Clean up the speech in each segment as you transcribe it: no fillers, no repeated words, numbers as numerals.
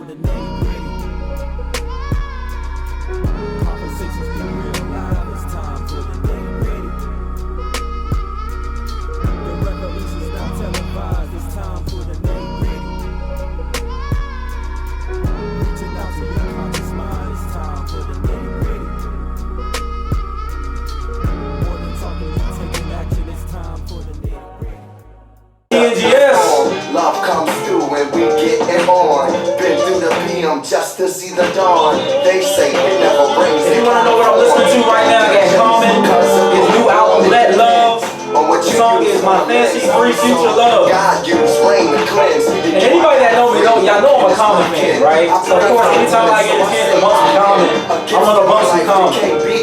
the nitty-gritty. Conversations get real live, it's time for the nitty-gritty. The revolution's not televised, it's time for the nitty-gritty. Reaching out to your conscious mind, it's time for the nitty-gritty. More than talking, we taking action, it's time for the nitty-gritty. TNGS. Love comes through when we get it on. Been through the PM just to see the dawn. They say it never brings it. If you want to know what I'm listening to right now, it's Common. His new album, Let Love. The song is My Fancy Free Future Love. God used rain to cleanse. And anybody that knows me, y'all know I'm a Common fan, right? So of course, anytime I get a chance to bump some Common, I'm gonna bump some Common.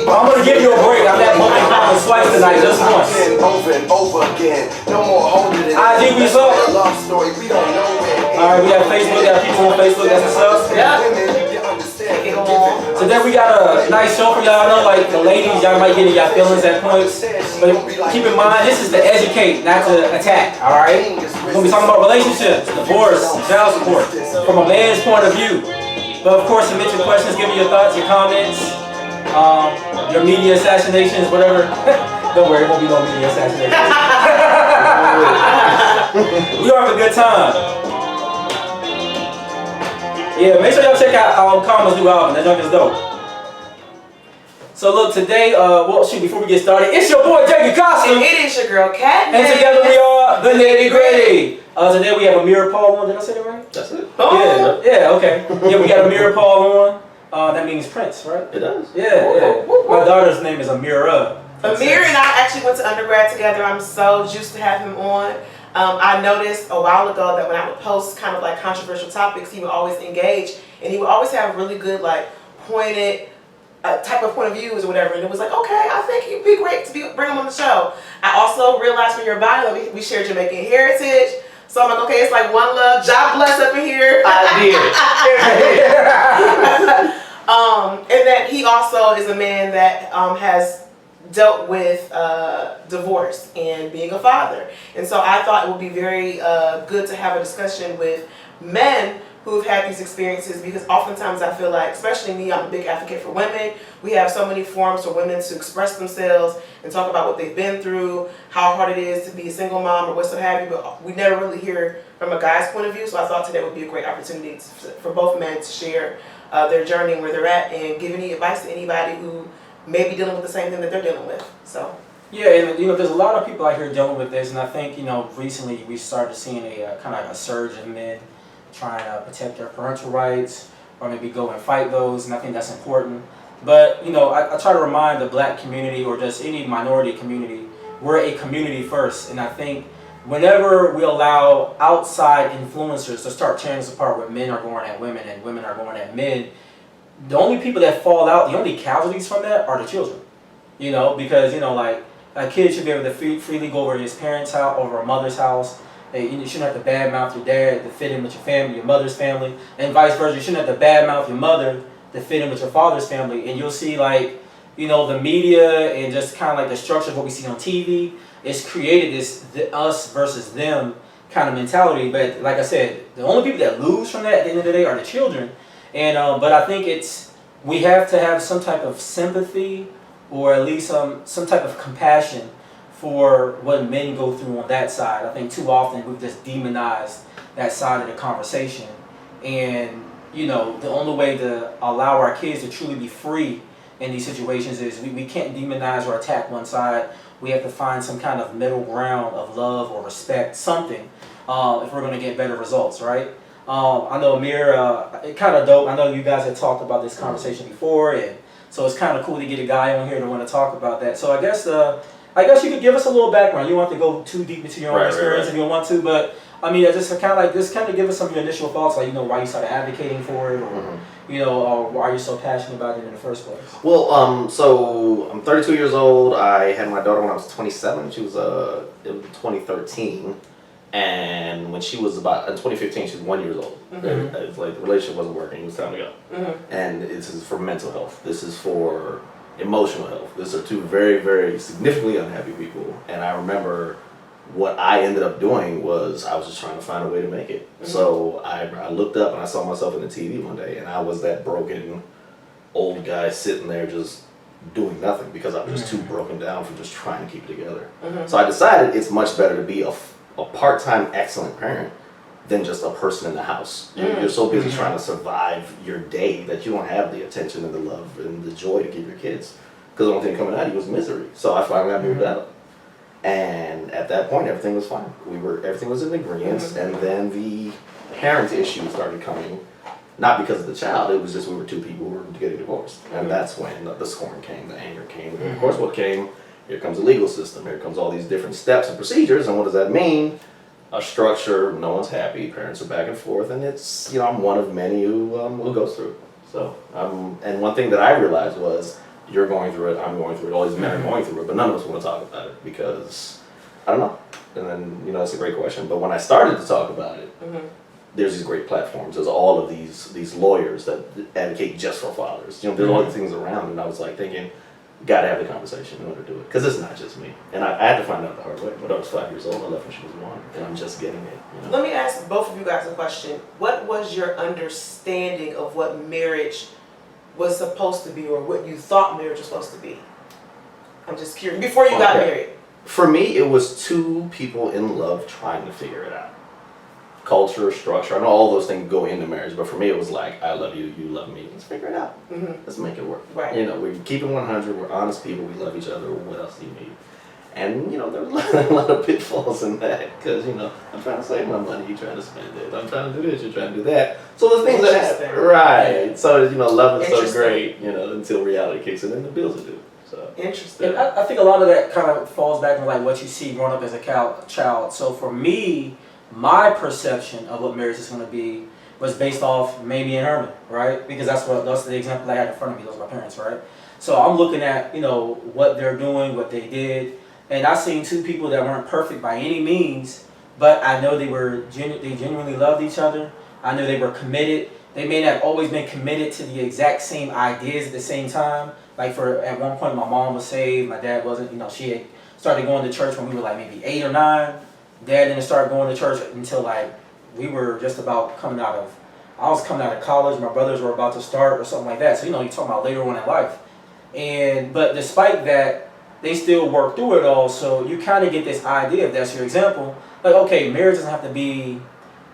But I'm gonna give you a break. I'm not bumping Common twice tonight, just once. Over and over again. No more holding it. IG, we saw. Love story, we don't know it. All right, we got Facebook, got people on Facebook, that's what's up. Yeah. So then we got a nice show for y'all. I know, like the ladies, y'all might get in y'all feelings at points, but keep in mind this is to educate, not to attack. All right, we're gonna be talking about relationships, divorce, child support from a man's point of view. But of course, submit your questions, give me your thoughts, your comments, your media assassinations, whatever. Don't worry, it won't be no media assassinations. We gonna have a good time. Yeah, make sure y'all check out Common's new album. That junk is dope. So look, today, well, shoot, before we get started, it's your boy dicuss. And it is your girl Kat. And together we are the Nitty Gritty. Today we have Amir Paul on. Did I say that right? That's it. Oh. Yeah, okay. Yeah, we got Amir Paul on. That means Prince, right? It does. Yeah. My daughter's name is Amira. Amir and I actually went to undergrad together. I'm so juiced to have him on. I noticed a while ago that when I would post kind of like controversial topics, he would always engage, and he would always have really good, like, pointed type of point of views or whatever. And it was like, okay, I think he'd be great to bring him on the show. I also realized from your bio that we shared Jamaican heritage. So I'm like, okay, it's like one love, God bless up in here. And that he also is a man that has dealt with divorce and being a father. And so I thought it would be very good to have a discussion with men who've had these experiences, because oftentimes I feel like, especially me, I'm a big advocate for women. We have so many forums for women to express themselves and talk about what they've been through, how hard it is to be a single mom or what so have you, but we never really hear from a guy's point of view. So I thought today would be a great opportunity for both men to share their journey and where they're at, and give any advice to anybody who may be dealing with the same thing that they're dealing with. So yeah, and there's a lot of people out here dealing with this, and I think recently we started seeing a kind of a surge in men trying to protect their parental rights, or maybe go and fight those, and I think that's important. But I try to remind the black community, or just any minority community, we're a community first, and I think whenever we allow outside influencers to start tearing us apart, where men are going at women and women are going at men, the only people that fall out, the only casualties from that are the children. Because like a kid should be able to freely go over his parents' house, over a mother's house. You shouldn't have to badmouth your dad to fit in with your family, your mother's family, and vice versa. You shouldn't have to badmouth your mother to fit in with your father's family. And you'll see, like, the media and just kind of like the structure of what we see on TV, it's created this us versus them kind of mentality. But like I said, the only people that lose from that at the end of the day are the children. And but I think we have to have some type of sympathy, or at least some type of compassion for what men go through on that side. I think too often we've just demonized that side of the conversation. And the only way to allow our kids to truly be free in these situations is we can't demonize or attack one side. We have to find some kind of middle ground of love or respect, something, if we're going to get better results, right? I know Amir, it kind of dope. I know you guys had talked about this conversation before, and so it's kind of cool to get a guy on here to want to talk about that. So I guess you could give us a little background. You don't have to go too deep into your own experience if you don't want to, but I mean, just kind of give us some of your initial thoughts, like why you started advocating for it, or or why you're so passionate about it in the first place. Well, so I'm 32 years old. I had my daughter when I was 27. She was in 2013. And when she was in 2015, she was 1 year old. Mm-hmm. It's like the relationship wasn't working. It was time to go. Mm-hmm. And this is for mental health. This is for emotional health. These are two very, very significantly unhappy people. And I remember what I ended up doing was I was just trying to find a way to make it. So I looked up and I saw myself in the TV one day, and I was that broken old guy sitting there just doing nothing because I was just too broken down from just trying to keep it together. So I decided it's much better to be a part-time excellent parent than just a person in the house. You're so busy trying to survive your day that you don't have the attention and the love and the joy to give your kids. Because the only thing coming out of you was misery. So I finally got moved out. And at that point, everything was fine. Everything was in agreement, and then the parent issue started coming, not because of the child. It was just we were two people who were getting divorced, and that's when the scorn came, the anger came, and of course, what came? Here comes the legal system. Here comes all these different steps and procedures, and what does that mean? A structure. No one's happy. Parents are back and forth, and it's I'm one of many who goes through it. So and one thing that I realized was, you're going through it, I'm going through it, all these men are going through it, but none of us want to talk about it because, I don't know. And then, that's a great question. But when I started to talk about it, there's these great platforms. There's all of these lawyers that advocate just for fathers. There's all these things around, and I was like thinking, gotta have the conversation in order to do it. Because it's not just me. And I had to find out the hard way. When I was 5 years old, I left when she was 1, and I'm just getting it. Let me ask both of you guys a question. What was your understanding of what marriage was supposed to be, or what you thought marriage was supposed to be? I'm just curious. Before you got married. For me, it was two people in love trying to figure it out. Culture, structure, I know all those things go into marriage, but for me it was like, I love you, you love me, let's figure it out. Let's make it work. Right. We're keeping 100, we're honest people, we love each other, what else do you need? And there was a lot of pitfalls in that, because I'm trying to save my money, you're trying to spend it. I'm trying to do this, you're trying to do that. So the things that happen, right? So love is so great, until reality kicks in and the bills are due. So interesting. And I think a lot of that kind of falls back on like what you see growing up as a child. So for me, my perception of what marriage is going to be was based off Mamie and Herman, right? Because that's the example I had in front of me. Those are my parents, right? So I'm looking at what they're doing, what they did. And I seen two people that weren't perfect by any means, but I know they genuinely loved each other. I know they were committed. They may not have always been committed to the exact same ideas at the same time. Like at one point, my mom was saved, my dad wasn't. She had started going to church when we were like maybe 8 or 9. Dad didn't start going to church until like we were just about I was coming out of college. My brothers were about to start or something like that. So you're talking about later on in life. But despite that, they still work through it all. So you kind of get this idea, if that's your example, like, okay, marriage doesn't have to be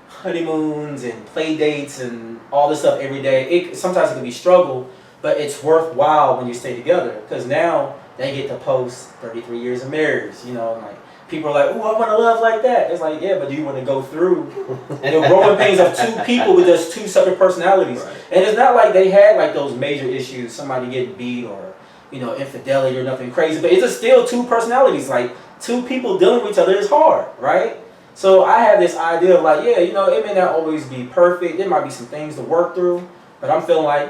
honeymoons and play dates and all this stuff every day. Sometimes it can be struggle, but it's worthwhile when you stay together, because now they get to post 33 years of marriage. Like people are like, "Ooh, I want to love like that." It's like, yeah, but do you want to go through the growing pains of two people with just two separate personalities? Right. And it's not like they had like those major issues, somebody getting beat or infidelity or nothing crazy, but it's just still two personalities. Like two people dealing with each other is hard, right? So I have this idea of like, yeah, it may not always be perfect. There might be some things to work through, but I'm feeling like,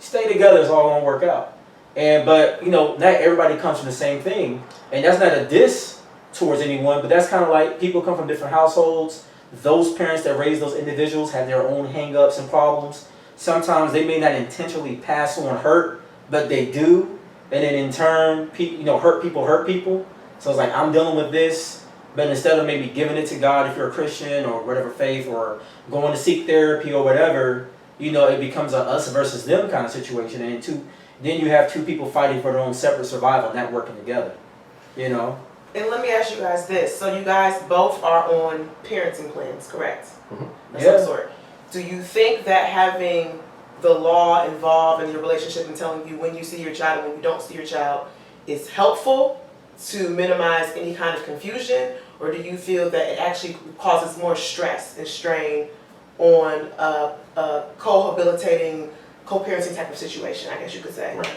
stay together is all gonna work out. But not everybody comes from the same thing, and that's not a diss towards anyone, but that's kind of like people come from different households. Those parents that raise those individuals have their own hang-ups and problems. Sometimes they may not intentionally pass on hurt, but they do. And then in turn, hurt people. So it's like, I'm dealing with this, but instead of maybe giving it to God if you're a Christian or whatever faith, or going to seek therapy or whatever, it becomes a us versus them kind of situation. And then you have two people fighting for their own separate survival, not working together. And let me ask you guys this. So you guys both are on parenting plans, correct? Of Yeah. some sort. Do you think that having the law involved in your relationship and telling you when you see your child and when you don't see your child is helpful to minimize any kind of confusion, or do you feel that it actually causes more stress and strain on a co-habilitating, co-parenting type of situation, I guess you could say? Right.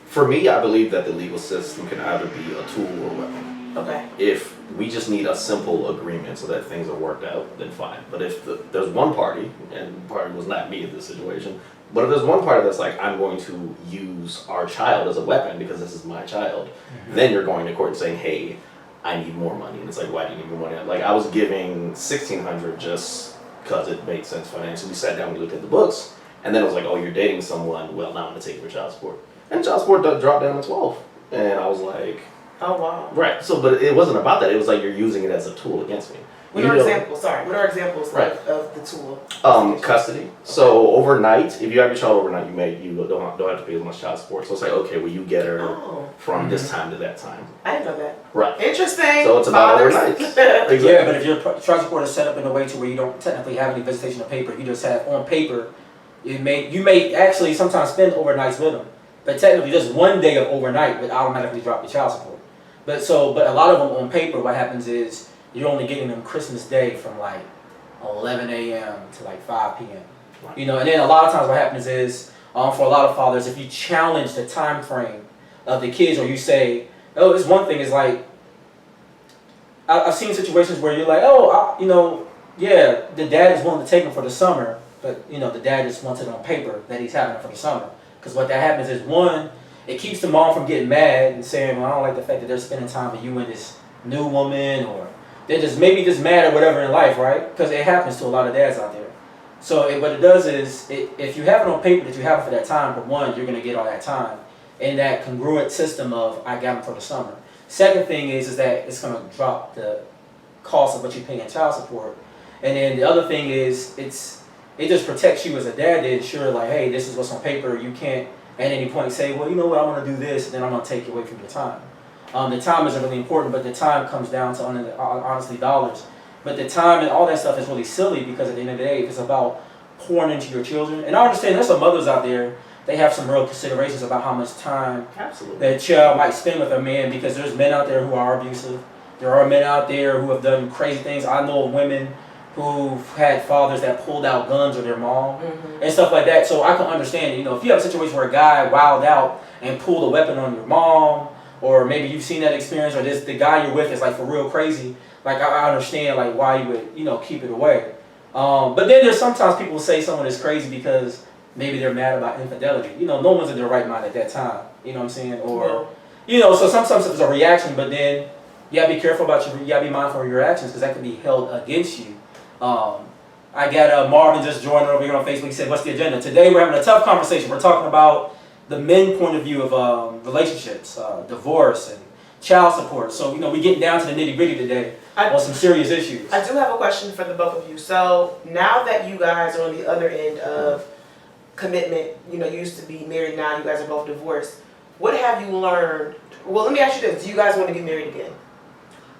For me, I believe that the legal system can either be a tool or a weapon. Okay. If we just need a simple agreement so that things are worked out, then fine. But if there's one party, and the party was not me in this situation, but if there's one party that's like, I'm going to use our child as a weapon because this is my child, then you're going to court and saying, hey, I need more money. And it's like, why do you need more money? Like, I was giving $1,600 just because it made sense financially. We sat down and looked at the books, and then it was like, oh, you're dating someone, well, now I'm going to take your child support. And child support dropped down to 12. And I was like, Oh wow. Right. So, but it wasn't about that. It was like you're using it as a tool against me. What are examples? Sorry. What are examples Right. of the tool? Custody. So overnight, if you have your child overnight, you don't have to pay as much child support. So it's like, okay, well you get her from this time to that time. I didn't know that. Right. Interesting. So it's about Fathers. overnight. Exactly. Yeah, but if your child support is set up in a way to where you don't technically have any visitation of paper, you just have on paper, you may actually sometimes spend overnights with them, but technically just one day of overnight would automatically drop your child support. But a lot of them on paper, what happens is you're only getting them Christmas Day from like 11 a.m. to like 5 p.m. Right. You know, and then a lot of times what happens is, for a lot of fathers, if you challenge the time frame of the kids, or you say, oh, it's one thing, is like, I've seen situations where you're like, yeah, the dad is willing to take them for the summer, but the dad just wants it on paper that he's having them for the summer. Because what that happens is, one, it keeps the mom from getting mad and saying, well, I don't like the fact that they're spending time with you and this new woman, or they're just maybe just mad or whatever in life, right? Because it happens to a lot of dads out there. So what it does is, if you have it on paper that you have it for that time, for one, you're going to get all that time in that congruent system of, I got them for the summer. Second thing is that it's going to drop the cost of what you pay in child support. And then the other thing is, it just protects you as a dad to ensure, like, hey, this is what's on paper. You can't at any point say, well, you know what, I want to do this, and then I'm going to take you away from your time. The time isn't really important, but the time comes down to honestly dollars. But the time and all that stuff is really silly, because at the end of the day, if it's about pouring into your children, and I understand there's some mothers out there, they have some real considerations about how much time that child might spend with a man, because there's men out there who are abusive. There are men out there who have done crazy things. I know of women who've had fathers that pulled out guns on their mom and stuff like that. So I can understand, if you have a situation where a guy wilded out and pulled a weapon on your mom, or maybe you've seen that experience, or the guy you're with is like for real crazy, like I understand like why you would, keep it away. But then there's sometimes people say someone is crazy because maybe they're mad about infidelity. No one's in their right mind at that time. You know what I'm saying? Or, so sometimes it's a reaction, but then you gotta be careful about you gotta be mindful of your actions, because that could be held against you. I got Marvin just joined over here on Facebook. He said, what's the agenda? Today we're having a tough conversation. We're talking about the men point of view of relationships, divorce, and child support. So, we're getting down to the nitty gritty today on some serious issues. I do have a question for the both of you. So now that you guys are on the other end of commitment, you used to be married, now you guys are both divorced. What have you learned? Well, let me ask you this. Do you guys want to get married again?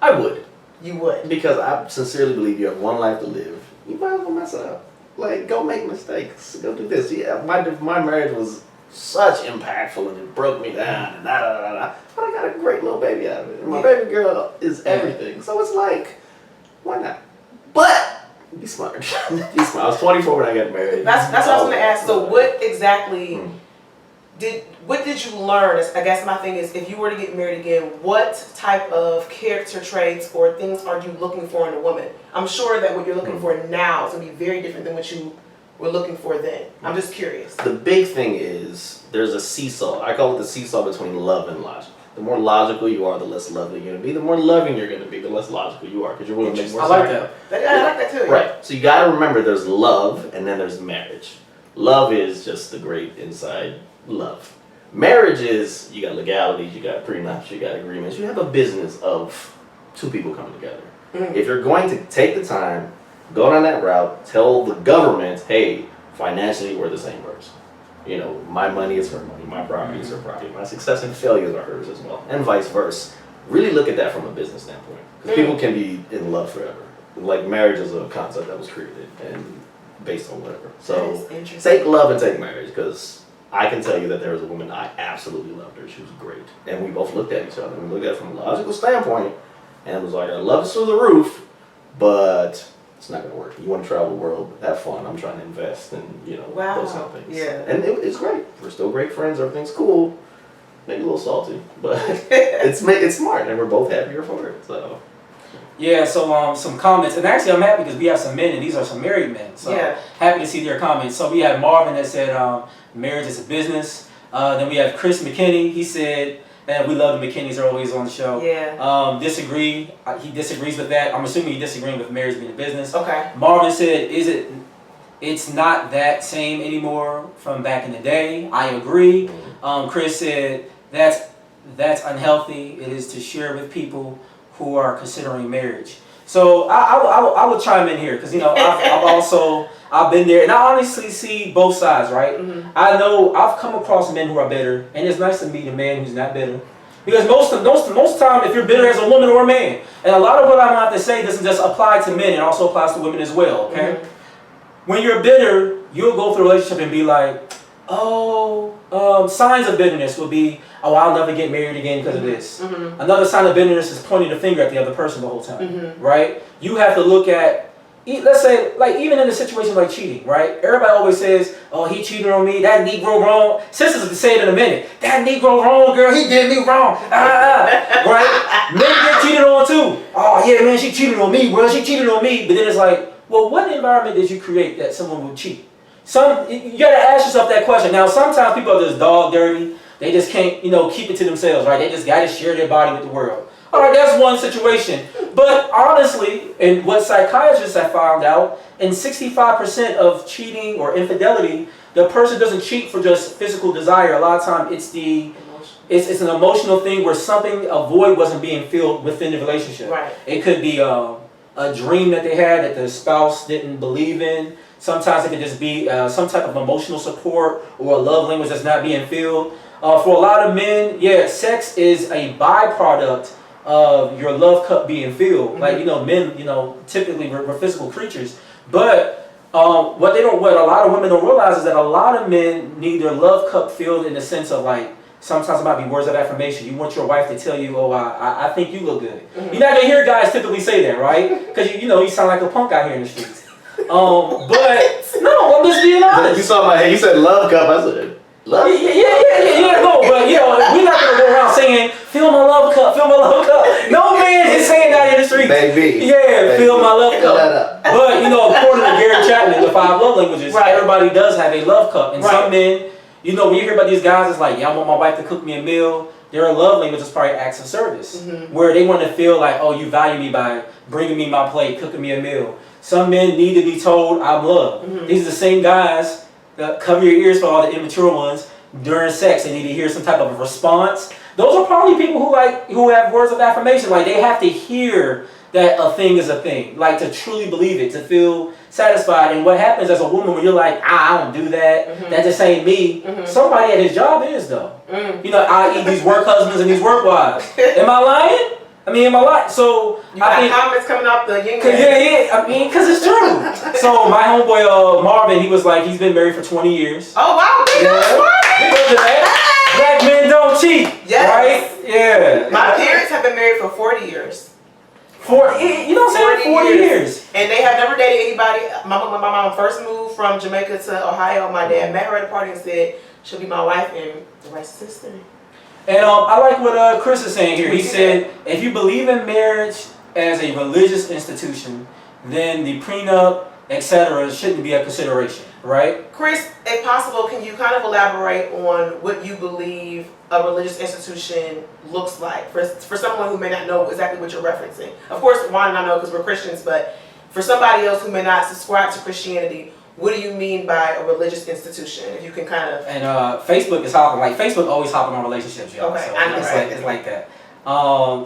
I would. You would? Because I sincerely believe you have one life to live. You might as well mess it up. Like, go make mistakes. Go do this. Yeah, my marriage was such impactful, and it broke me down, and but I got a great little baby out of it. And my baby girl is everything. So it's like, why not? But be smart. Be smart. I was 24 when I got married. That's what I was going to ask. So what exactly what did you learn? I guess my thing is, if you were to get married again, what type of character traits or things are you looking for in a woman? I'm sure that what you're looking for now is going to be very different than what you were looking for then. I'm just curious. The big thing is, there's a seesaw. I call it the seesaw between love and logic. The more logical you are, the less lovely you're going to be. The more loving you're going to be, the less logical you are, because you're willing to make more I like that. I like that too. Right. So you got to remember, there's love, and then there's marriage. Love is just the great inside love. Marriage is, you got legalities, you got prenups, you got agreements. You have a business of two people coming together. If you're going to take the time, go down that route, tell the government, hey, financially we're the same person. My money is her money, my property is her property, my success and failures are hers as well, and vice versa. Really look at that from a business standpoint. Because people can be in love forever. Like, marriage is a concept that was created and based on whatever. So take love and take marriage, because I can tell you that there was a woman, I absolutely loved her. She was great. And we both looked at each other. We looked at it from a logical standpoint, and it was like, our love is through the roof, but it's not going to work. You want to travel the world, have fun. I'm trying to invest in, those kind of things. Yeah. And it's great. We're still great friends. Everything's cool. Maybe a little salty, but it's smart, and we're both happier for it. So. Yeah, so some comments, and actually I'm happy because we have some men, and these are some married men. So happy to see their comments. So we have Marvin that said marriage is a business. Then we have Chris McKinney. He said, and we love the McKinneys, are always on the show. Yeah. Disagree. He disagrees with that. I'm assuming he's disagreeing with marriage being a business. Okay. Marvin said, it's not that same anymore from back in the day. I agree. Chris said, that's unhealthy. It is to share with people who are considering marriage. So I would chime in here because I've been there, and I honestly see both sides, right? Mm-hmm. I know I've come across men who are bitter, and it's nice to meet a man who's not bitter. Because most time, if you're bitter as a woman or a man, and a lot of what I'm about to say doesn't just apply to men, it also applies to women as well, okay? Mm-hmm. When you're bitter, you'll go through a relationship and be like, signs of bitterness will be, I'll never get married again because of this. Mm-hmm. Another sign of bitterness is pointing the finger at the other person the whole time, mm-hmm. right? You have to look at, let's say, like even in a situation like cheating, right? Everybody always says, oh, he cheated on me, that Negro wrong. Sisters will say it in a minute. That Negro wrong, girl, he did me wrong. Right? Men get cheated on too. Oh, yeah, man, she cheated on me, bro, she cheated on me. But then it's like, well, what environment did you create that someone would cheat? You gotta ask yourself that question. Now, sometimes people are just dog dirty. They just can't, keep it to themselves, right? They just gotta share their body with the world. All right, that's one situation. But honestly, and what psychiatrists have found out, in 65% of cheating or infidelity, the person doesn't cheat for just physical desire. A lot of times it's an emotional thing where a void wasn't being filled within the relationship. Right. It could be a dream that they had that the spouse didn't believe in. Sometimes it could just be some type of emotional support or a love language that's not being filled. For a lot of men, sex is a byproduct of your love cup being filled. Mm-hmm. Like, men, typically we're physical creatures. But what a lot of women don't realize is that a lot of men need their love cup filled in the sense of like, sometimes it might be words of affirmation. You want your wife to tell you, I think you look good. Mm-hmm. You're not gonna hear guys typically say that, right? Because you sound like a punk out here in the streets. But no, I'm just being honest. You saw you said love cup. I said love. Yeah. No, but we're not gonna go around saying, "Fill my love cup, fill my love cup." No man is saying that in the streets. Baby. Yeah, fill my love cup. But according to Gary Chapman, the 5 love languages, right. Everybody does have a love cup, and some men, when you hear about these guys, it's like, I want my wife to cook me a meal. Their love language is probably acts of service, mm-hmm. where they want to feel like, oh, you value me by bringing me my plate, cooking me a meal. Some men need to be told, I'm loved. Mm-hmm. These are the same guys that cover your ears for all the immature ones. During sex, they need to hear some type of a response. Those are probably people who have words of affirmation. Like, they have to hear that a thing is a thing. Like, to truly believe it, to feel satisfied. And what happens as a woman when you're like, I don't do that. Mm-hmm. That just ain't me. Mm-hmm. Somebody at his job is, though. Mm. I eat these work husbands and these work wives. Am I lying? Am I lying? So you got comments coming out the yin. Yeah. Because it's true. So my homeboy Marvin, he was like, he's been married for 20 years. Oh wow, Black men don't cheat. Yes. Right? Yeah. My parents have been married for 40 years. 40 years. And they have never dated anybody. My mom first moved from Jamaica to Ohio. My dad met her at a party and said, she'll be my wife and the rest is history. And I like what Chris is saying here. He said, if you believe in marriage as a religious institution, then the prenup, etc., shouldn't be a consideration, right? Chris, if possible, can you kind of elaborate on what you believe a religious institution looks like for someone who may not know exactly what you're referencing? Of course, Juan and I know because we're Christians, but for somebody else who may not subscribe to Christianity, what do you mean by a religious institution? If you can kind of... And Facebook is hopping. Like, Facebook always hopping on relationships, y'all. Okay, so I know, it's like that.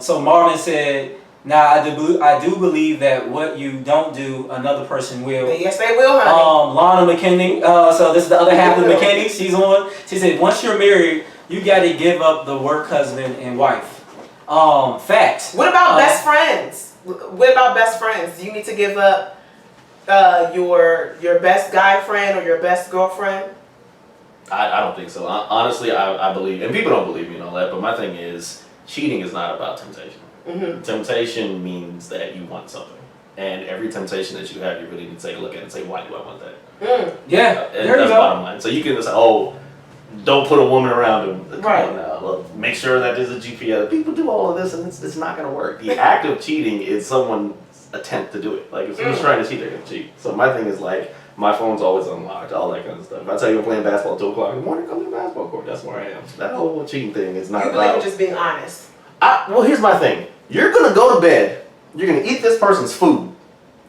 So Marvin said, I do believe that what you don't do, another person will. Yes, they will, honey. Lana McKinney, so this is the other half of McKinney. She's on. She said, once you're married, you got to give up the work husband and wife. Facts. What about best friends? What about best friends? Do you need to give up your best guy friend or your best girlfriend? I don't think so. Honestly, I believe, and people don't believe me and all that, but my thing is, cheating is not about temptation. Mm-hmm. Temptation means that you want something. And every temptation that you have, you really need to take a look at it and say, why do I want that? Yeah, and that's bottom line. So you can say, don't put a woman around him. Right. Well, make sure that there's a GPS. People do all of this, and it's not going to work. The act of cheating is someone's attempt to do it. Like, if someone's trying to cheat, they're going to cheat. So my thing is, like, my phone's always unlocked, all that kind of stuff. If I tell you I'm playing basketball at 2 o'clock in the morning, come to the basketball court. That's where I am. That whole cheating thing is not about... You believe in just being honest? Well, here's my thing. You're going to go to bed, you're going to eat this person's food,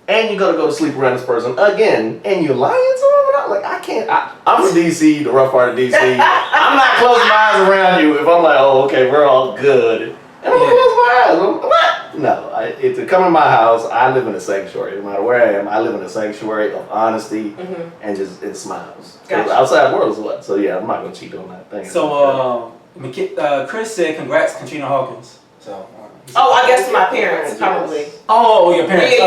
and you're going to go to sleep around this person again, and you're lying to them? was like, I can't. I'm from DC, the rough part of DC. I'm not closing my eyes around you if I'm like, oh, okay, we're all good. And I'm gonna close my eyes. What? No, to come in my house, I live in a sanctuary. No matter where I am, I live in a sanctuary of honesty and just in smiles. Gotcha. Outside world is what? So yeah, I'm not gonna cheat on that thing. So Chris said, "Congrats, Katrina Hawkins." So. I guess to my parents, probably. Oh, your parents.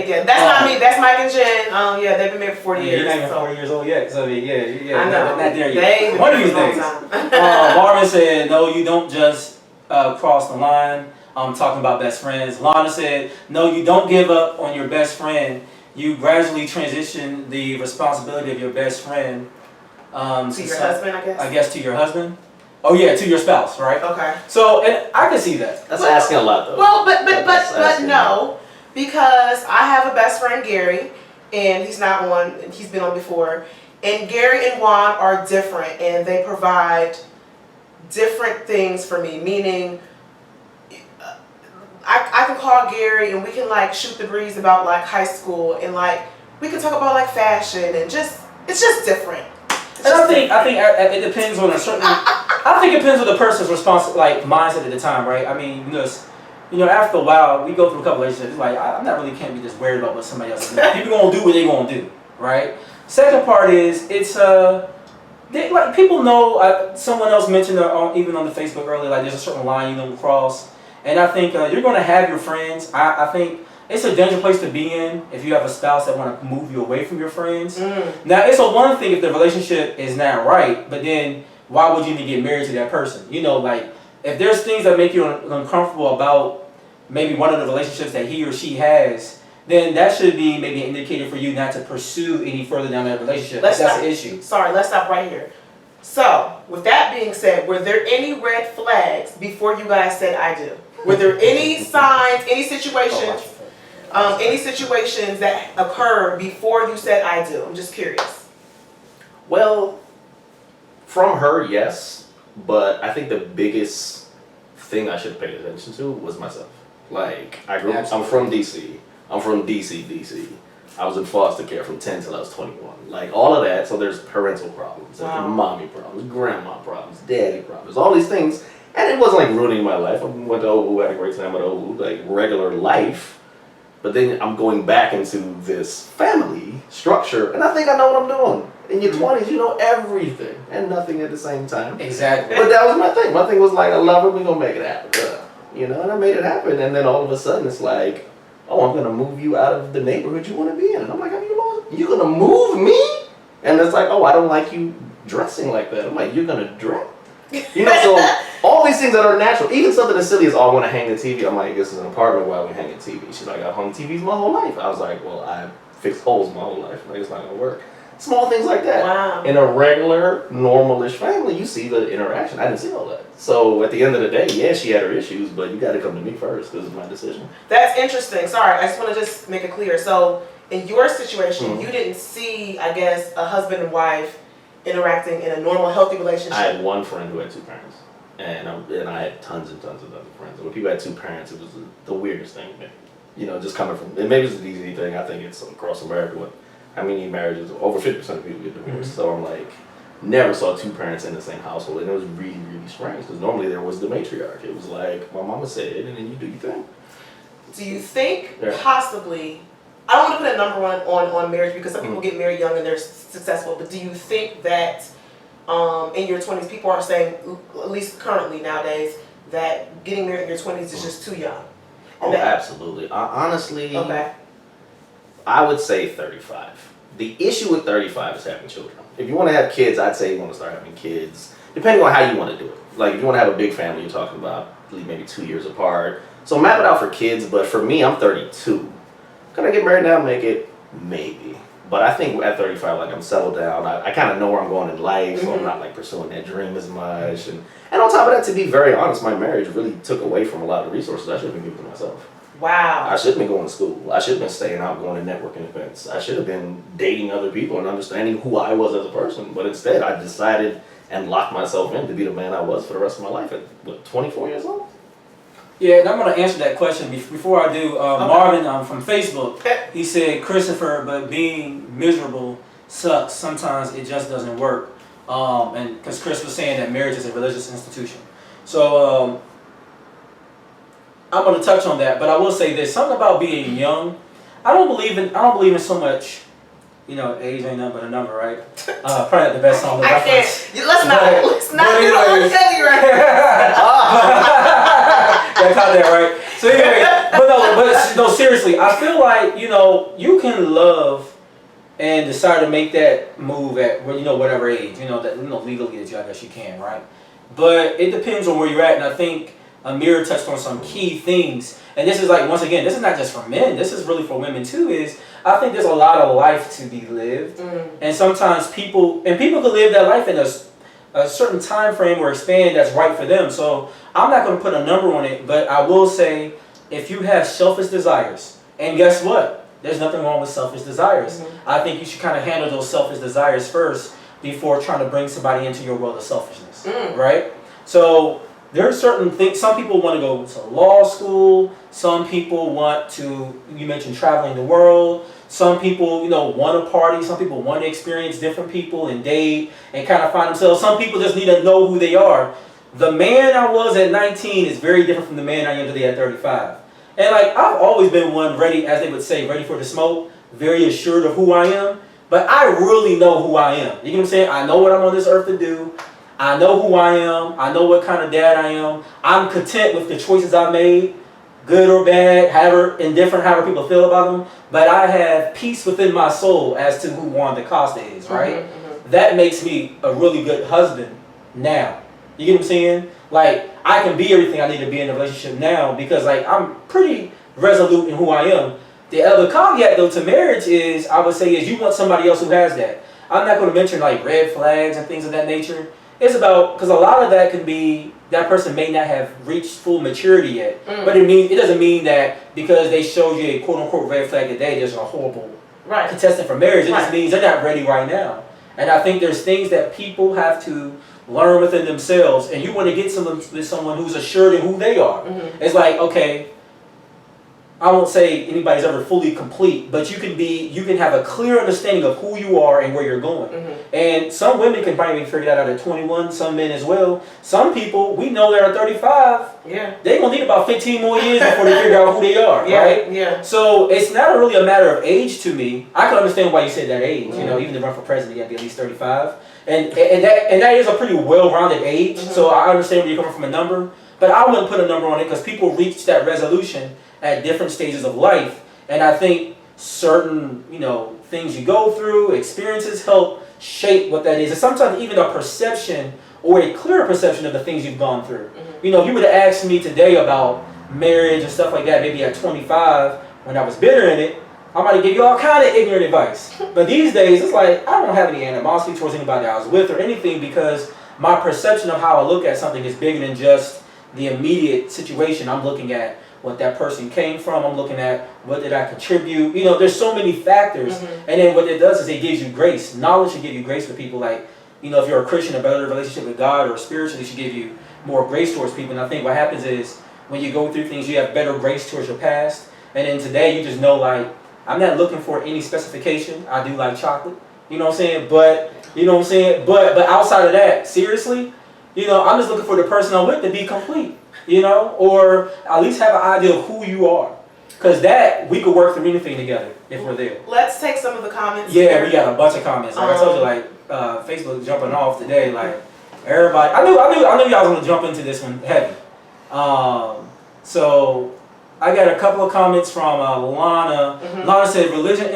Yeah. That's not me. That's Mike and Jen. Yeah, they've been married for 40 years. You're not even 40 years old yet. So yeah. I know. Not there yet. One of these days. Marvin said, "No, you don't just cross the line." Talking about best friends. Lana said, "No, you don't give up on your best friend. You gradually transition the responsibility of your best friend to your husband, I guess. I guess to your husband. Oh yeah, to your spouse, right? Okay. So, and I can see that. That's asking a lot, though. Well, but no, because I have a best friend, Gary, and he's not one. He's been on before, and Gary and Juan are different, and they provide different things for me. Meaning, I can call Gary and we can like shoot the breeze about like high school, and like we can talk about like fashion and just it's just different. And I think it depends on a certain. I think it depends on the person's mindset at the time, right? I mean, because after a while, we go through a couple relationships. It's like I'm not really can't be just worried about what somebody else is doing. People gonna do what they gonna do, right? Second part is it's like people know. Someone else mentioned even on the Facebook earlier, like there's a certain line you don't cross, and I think you're gonna have your friends. I think. It's a dangerous place to be in if you have a spouse that want to move you away from your friends. Now, it's a one thing if the relationship is not right, but then why would you even get married to that person? Like if there's things that make you uncomfortable about maybe one of the relationships that he or she has, then that should be maybe an indicator for you not to pursue any further down that relationship. That's the issue. Sorry, let's stop right here. So, with that being said, were there any red flags before you guys said I do? Were there any signs, any situations? Any situations that occurred before you said I do? I'm just curious. Well, from her, yes, but I think the biggest thing I should have paid attention to was myself. Like, I'm from DC. I'm from DC. I was in foster care from 10 till I was 21. Like, all of that, so there's parental problems, mommy problems, grandma problems, daddy problems, all these things. And it wasn't like ruining my life. I went to OVU, had a great time at OVU, like regular life. But then I'm going back into this family structure, and I think I know what I'm doing. In your 20s, you know everything and nothing at the same time. Exactly. But that was my thing. My thing was like, I love her, we're going to make it happen. And I made it happen. And then all of a sudden, it's like, oh, I'm going to move you out of the neighborhood you want to be in. And I'm like, you're going to move me? And it's like, oh, I don't like you dressing like that. I'm like, you're going to dress? So all these things that are natural, even something as silly as, oh, I want to hang the TV. I'm like, this is an apartment where we hang a TV. She's like, I've hung TVs my whole life. I was like, well, I fixed holes my whole life. Like, it's not going to work. Small things like that. Wow. In a regular, normal-ish family, you see the interaction. I didn't see all that. So at the end of the day, yeah, she had her issues, but you got to come to me first because it's my decision. That's interesting. Sorry, I just want to just make it clear. So in your situation, you didn't see, I guess, a husband and wife interacting in a normal, healthy relationship. I had one friend who had two parents, and I had tons and tons of other friends. When people had two parents, it was the weirdest thing to me. Just coming from, and maybe it's an easy thing. I think it's across America. Marriages, over 50% of people get divorced. So I'm like, never saw two parents in the same household, and it was really, really strange because normally there was the matriarch. It was like my mama said, and then you do your thing. Do you think possibly? I don't want to put a number on marriage because some people get married young and they're successful, but do you think that in your 20s, people are saying, at least currently nowadays, that getting married in your 20s is just too young? Absolutely. Honestly, I would say 35. The issue with 35 is having children. If you want to have kids, I'd say you want to start having kids, depending on how you want to do it. Like if you want to have a big family, you're talking about maybe 2 years apart. So map it out for kids, but for me, I'm 32. Could I get married now and make it? Maybe. But I think at 35, like I'm settled down. I kind of know where I'm going in life, so I'm not like pursuing that dream as much. And on top of that, to be very honest, my marriage really took away from a lot of resources I should have been giving to myself. Wow. I should have been going to school. I should have been staying out, going to networking events. I should have been dating other people and understanding who I was as a person. But instead, I decided and locked myself in to be the man I was for the rest of my life at, 24 years old? Yeah, and I'm going to answer that question. Before I do, Marvin from Facebook, he said, Christopher, but being miserable sucks. Sometimes it just doesn't work. And because Chris was saying that marriage is a religious institution, so I'm going to touch on that. But I will say this: something about being young. I don't believe in so much. You know, age ain't nothing but a number, right? Probably not the best song to reference. Let's not do the silly right. That's out there, right? So anyway, but no, seriously, I feel like you can love and decide to make that move at whatever age, legally I guess you can, right? But it depends on where you're at, and I think Amir touched on some key things. And this is like, once again, this is not just for men, this is really for women too, is I think there's a lot of life to be lived. And sometimes people can live that life in a certain time frame or span that's right for them. So I'm not going to put a number on it, but I will say, if you have selfish desires, and guess what? There's nothing wrong with selfish desires. I think you should kind of handle those selfish desires first before trying to bring somebody into your world of selfishness, right? So there are certain things. Some people want to go to law school. Some people want to, you mentioned traveling the world. Some people, want to party. Some people want to experience different people and date and kind of find themselves. Some people just need to know who they are. The man I was at 19 is very different from the man I am today at 35. And like, I've always been one ready, as they would say, ready for the smoke, very assured of who I am. But I really know who I am. You know what I'm saying? I know what I'm on this earth to do. I know who I am. I know what kind of dad I am. I'm content with the choices I made, good or bad, indifferent, however people feel about them. But I have peace within my soul as to who Juan DaCosta is, right? That makes me a really good husband now. You get what I'm saying? Like, I can be everything I need to be in a relationship now because, like, I'm pretty resolute in who I am. The other caveat, though, to marriage is, I would say, is you want somebody else who has that. I'm not going to mention, like, red flags and things of that nature. It's about, because a lot of that can be, that person may not have reached full maturity yet. But it doesn't mean that because they showed you a quote-unquote red flag today, there's a horrible contestant for marriage. It just means they're not ready right now. And I think there's things that people have to learn within themselves, and you want to get someone who's assured in who they are. It's like, okay, I won't say anybody's ever fully complete, but you can have a clear understanding of who you are and where you're going. And some women can probably figure that out at 21, some men as well. Some people, we know they're at 35, they're going to need about 15 more years before they figure out who they are, right? So it's not really a matter of age to me. I can understand why you said that age. Even to run for president, you have to be at least 35. And that is a pretty well-rounded age, so I understand where you're coming from a number. But I wouldn't put a number on it because people reach that resolution at different stages of life. And I think certain, things you go through, experiences help shape what that is. And sometimes even a perception or a clearer perception of the things you've gone through. If you would have asked me today about marriage and stuff like that, maybe at 25, when I was bitter in it, I might give you all kind of ignorant advice. But these days, it's like, I don't have any animosity towards anybody I was with or anything because my perception of how I look at something is bigger than just the immediate situation. I'm looking at what that person came from. I'm looking at what did I contribute. There's so many factors. And then what it does is it gives you grace. Knowledge should give you grace with people. Like, if you're a Christian, a better relationship with God or spiritually should give you more grace towards people. And I think what happens is when you go through things, you have better grace towards your past. And then today you just know, like, I'm not looking for any specification. I do like chocolate. You know what I'm saying? But, But outside of that, seriously, I'm just looking for the person I'm with to be complete. Or at least have an idea of who you are. Because that, we could work through anything together if we're there. Let's take some of the comments. Yeah, we got a bunch of comments. Like I told you, like, Facebook jumping off today. Like, everybody, I knew y'all was going to jump into this one heavy. So, I got a couple of comments from Lana. Lana said, religion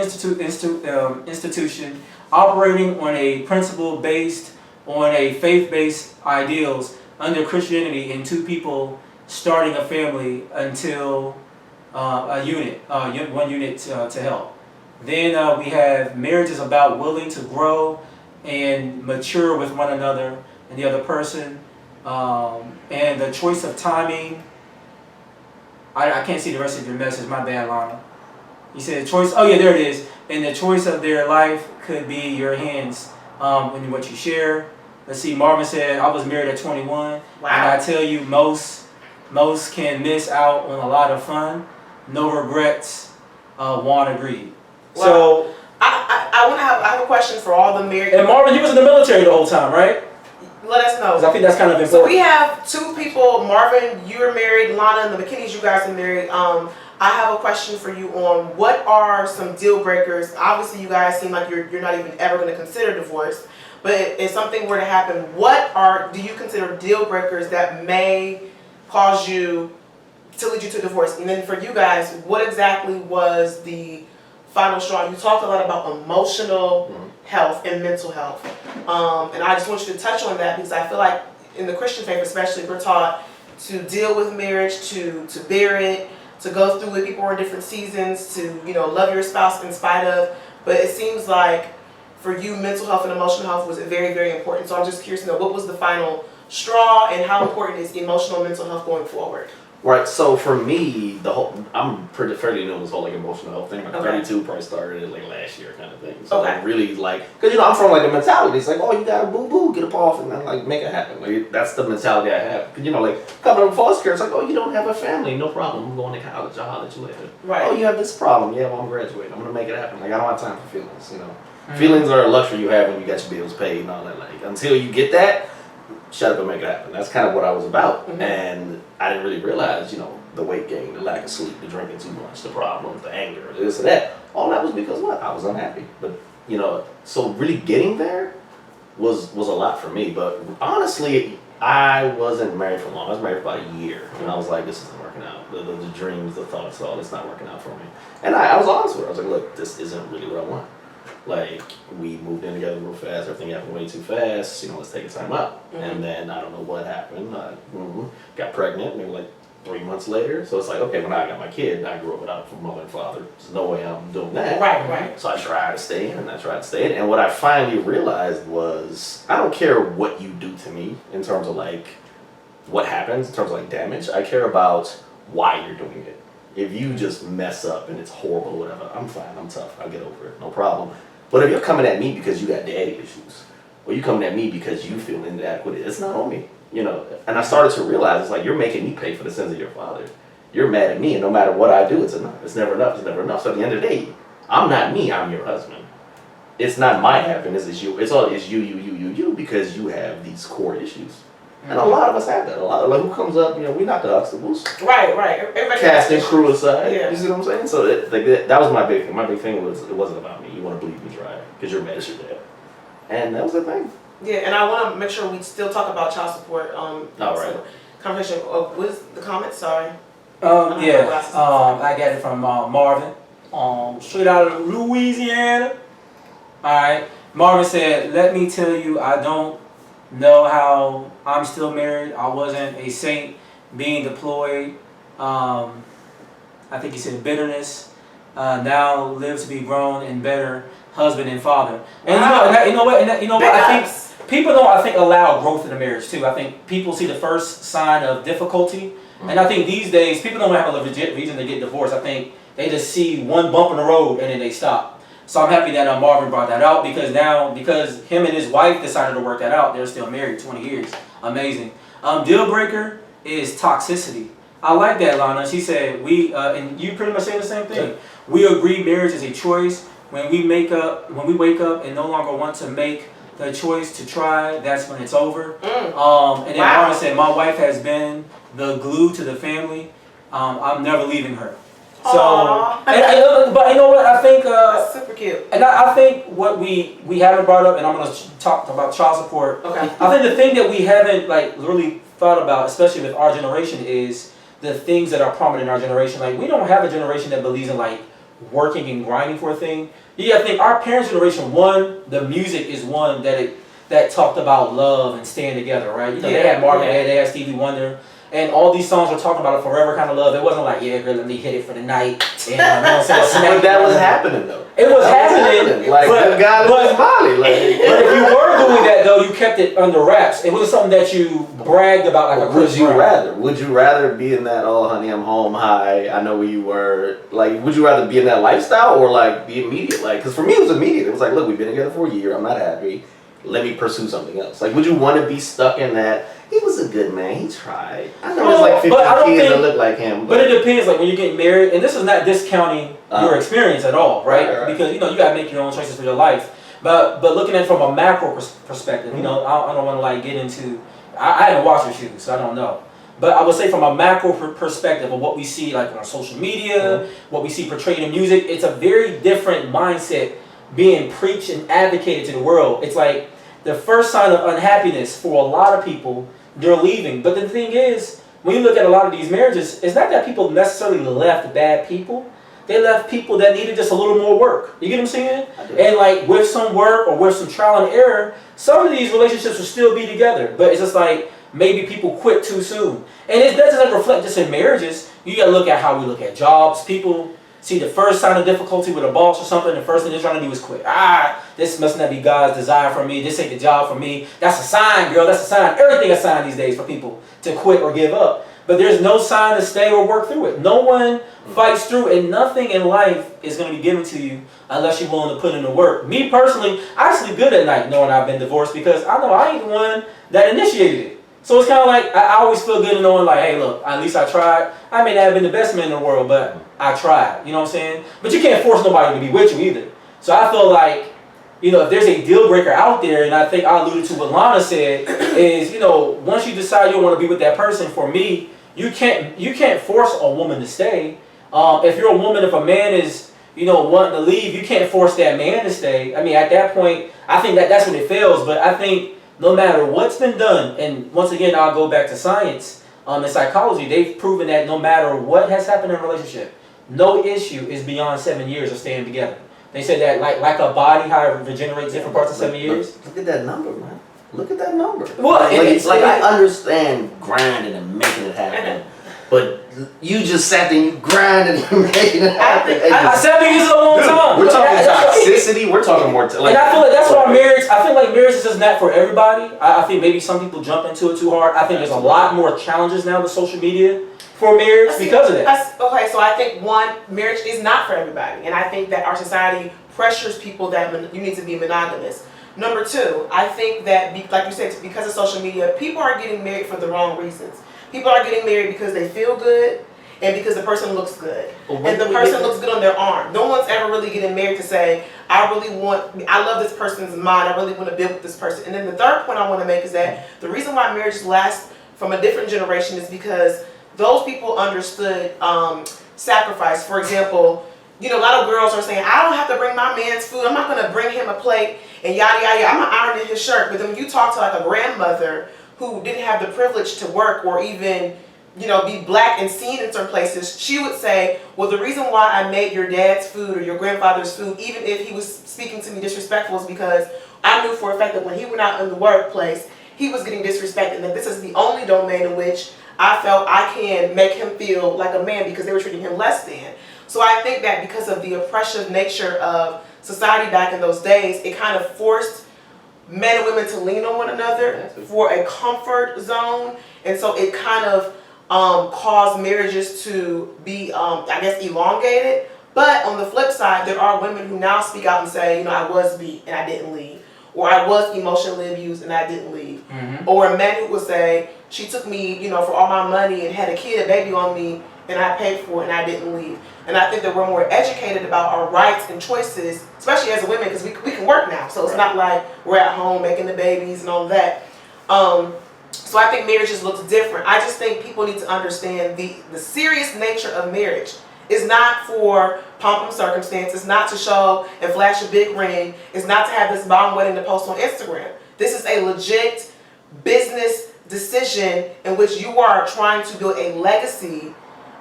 institution operating on a principle based on a faith-based ideals under Christianity and two people starting a family until one unit to help. Then we have marriage is about willing to grow and mature with one another and the other person. And the choice of timing, I can't see the rest of your message, my bad, Lana. You said choice, oh yeah, there it is. And the choice of their life could be your hands in what you share. Let's see, Marvin said, I was married at 21. Wow. And I tell you, most can miss out on a lot of fun. No regrets, Juan agreed. Wow. So I have a question for all the married. And Marvin, you was in the military the whole time, right? Let us know. 'Cause I think that's kind of important. So we have two people. Marvin, you're married. Lana and the McKinneys, you guys are married. I have a question for you on what are some deal breakers. Obviously, you guys seem like you're not even ever going to consider divorce. But if something were to happen, do you consider deal breakers that may cause you to lead you to divorce? And then for you guys, what exactly was the final straw? You talked a lot about emotional health and mental health. And I just want you to touch on that because I feel like in the Christian faith especially, we're taught to deal with marriage, to bear it, to go through it. People are in different seasons, to love your spouse in spite of. But it seems like for you, mental health and emotional health was very, very important. So I'm just curious to know what was the final straw and how important is emotional and mental health going forward? Right, so for me, I'm pretty fairly new to this whole like emotional health thing. Like Okay. 32, probably started it like last year kind of thing. So Okay. like really like, cause I'm from like the mentality. It's like, oh, you gotta boo boo, get up off and then like make it happen. Like that's the mentality I have. Cause like coming up with foster care, it's like, oh, you don't have a family, no problem. I'm going to college. I'll holler at you later. Right. Oh, you have this problem. Yeah, well I'm graduating. I'm gonna make it happen. Like I don't have time for feelings. Feelings are a luxury you have when you got your bills paid and all that. Like until you get that, shut up and make it happen. That's kind of what I was about. And I didn't really realize, the weight gain, the lack of sleep, the drinking too much, the problems, the anger, this and that. All that was because what? I was unhappy. But, so really getting there was a lot for me. But honestly, I wasn't married for long. I was married for about a year. And I was like, this isn't working out. The dreams, the thoughts, all this not working out for me. And I was honest with her. I was like, look, this isn't really what I want. Like, we moved in together real fast. Everything happened way too fast. Let's take a time out. And then I don't know what happened. I got pregnant maybe like 3 months later. So it's like, okay, when I got my kid, I grew up without a mother and father. There's no way I'm doing that. Right. So I tried to stay in, and what I finally realized was, I don't care what you do to me in terms of like what happens, in terms of like damage. I care about why you're doing it. If you just mess up and it's horrible or whatever, I'm fine, I'm tough, I'll get over it, no problem. But if you're coming at me because you got daddy issues, or you coming at me because you feel inadequate, it's not on me. And I started to realize it's like you're making me pay for the sins of your father. You're mad at me, and no matter what I do, it's enough. It's never enough. It's never enough. So at the end of the day, I'm not me. I'm your husband. It's not my happiness. It's you. It's you because you have these core issues. And a lot of us have that. A lot of like who comes up, we not the Huxtables. Right. Everybody Cast and crew aside. Yeah. You see what I'm saying? So that was my big thing. My big thing was it wasn't about me. You want to bleed me dry because you're mad at your dad. And that was the thing. Yeah, and I want to make sure we still talk about child support. All right. Conversation. What is the comment? Sorry. I got it from Marvin, straight out of Louisiana. Alright, Marvin said, let me tell you, I don't know how I'm still married. I wasn't a saint being deployed. I think he said bitterness. Now live to be grown and better husband and father. And you know what? I think people don't, allow growth in a marriage too. I think people see the first sign of difficulty. And I think these days, people don't have a legit reason to get divorced. I think they just see one bump in the road and then they stop. So I'm happy that Marvin brought that out because him and his wife decided to work that out. They're still married 20 years. Amazing. Deal breaker is toxicity. I like that, Lana. She said, and you pretty much say the same thing. We agree marriage is a choice. When we wake up and no longer want to make the choice to try, that's when it's over. And then Marvin said, my wife has been the glue to the family. I'm never leaving her. So, but you know what? I think that's super cute. And I think what we haven't brought up, and I'm going to talk about child support. Okay. I think the thing that we haven't really thought about, especially with our generation, is the things that are prominent in our generation. Like, we don't have a generation that believes in working and grinding for a thing. I think our parents' generation, the music is one that talked about love and staying together, right? They had Marvin Gaye, they had Stevie Wonder. And all these songs are talking about a forever kind of love. It wasn't like, yeah, girl, let me hit it for the night. And, but that was happening, though. It was happening. Like, but if you were doing that, though, you kept it under wraps. It wasn't something that you bragged about like a Chris Brown. Would you rather be in that, oh, honey, I'm home, hi, I know where you were. Like, would you rather be in that lifestyle or, the immediate? Because for me, it was immediate. It was like, look, we've been together for a year. I'm not happy. Let me pursue something else. Would you want to be stuck in that? He was a good man. He tried. I know there's 50 kids that look like him. But it depends. When you're getting married, and this is not discounting your experience at all, right? Because you got to make your own choices for your life. But looking at it from a macro perspective, you know, I don't want to like get into. I haven't watched your shoes, so I don't know. But I would say from a macro perspective of what we see like on social media, what we see portrayed in music, it's a very different mindset being preached and advocated to the world. It's like the first sign of unhappiness for a lot of people, they're leaving. But the thing is, when you look at a lot of these marriages, it's not that people necessarily left bad people. They left people that needed just a little more work. You get what I'm saying? And like with some work or with some trial and error, some of these relationships will still be together. But it's just like maybe people quit too soon. And that doesn't reflect just in marriages. You gotta look at how we look at jobs. People see the first sign of difficulty with a boss or something, the first thing they're trying to do is quit. This must not be God's desire for me. This ain't the job for me. That's a sign, girl. That's a sign. Everything is a sign these days for people to quit or give up. But there's no sign to stay or work through it. No one fights through, and nothing in life is going to be given to you unless you're willing to put in the work. Me personally, I sleep good at night knowing I've been divorced because I know I ain't the one that initiated it. So it's kind of like, I always feel good in knowing like, hey, look, at least I tried. I may not have been the best man in the world, but I tried. You know what I'm saying? But you can't force nobody to be with you either. So I feel like, you know, if there's a deal breaker out there, and I think I alluded to what Lana said, is, you know, once you decide you want to be with that person, for me, you can't force a woman to stay. If you're a woman, if a man is, you know, wanting to leave, you can't force that man to stay. I mean, at that point, I think that's when it fails. But I think no matter what's been done, and once again, I'll go back to science and psychology, they've proven that no matter what has happened in a relationship, no issue is beyond 7 years of staying together. They said that like a body, how it regenerates different parts of 7 years. Look at that number, man. Look at that number. Well, I understand grinding and making it happen, but you just sat there and you grinded and making it happen. 7 years is a long time. We're talking toxicity. We're talking more. And I feel like that's why marriage. I feel like marriage is just not for everybody. I think maybe some people jump into it too hard. I think there's a lot more challenges now with social media for marriage because of that. Okay, so I think one, marriage is not for everybody, and I think that our society pressures people that you need to be monogamous. Number two, I think that, like you said, because of social media, people are getting married for the wrong reasons. People are getting married because they feel good and because the person looks good. And the person looks good on their arm. No one's ever really getting married to say, I love this person's mind, I really want to build with this person. And then the third point I want to make is that the reason why marriages last from a different generation is because those people understood sacrifice. For example, you know, a lot of girls are saying, I don't have to bring my man's food, I'm not going to bring him a plate, and yada, yada, yada. I'm not ironing his shirt. But then when you talk to like a grandmother who didn't have the privilege to work or even, you know, be black and seen in certain places, she would say, well, the reason why I made your dad's food or your grandfather's food, even if he was speaking to me disrespectful, is because I knew for a fact that when he went out in the workplace, he was getting disrespected, and that this is the only domain in which I felt I can make him feel like a man because they were treating him less than. So I think that because of the oppressive nature of society back in those days, it kind of forced men and women to lean on one another for a comfort zone. And so it kind of caused marriages to be, I guess, elongated. But on the flip side, there are women who now speak out and say, you know, I was beat and I didn't leave. Or I was emotionally abused and I didn't leave. Or a man who would say, she took me, you know, for all my money and had a baby on me, and I paid for it and I didn't leave. And I think that we're more educated about our rights and choices, especially as a women, because we can work now. So it's not like we're at home making the babies and all that. So I think marriages looks different. I just think people need to understand the serious nature of marriage is not for pomp and circumstance. It's not to show and flash a big ring. It's not to have this bomb wedding to post on Instagram. This is a legit business decision in which you are trying to build a legacy,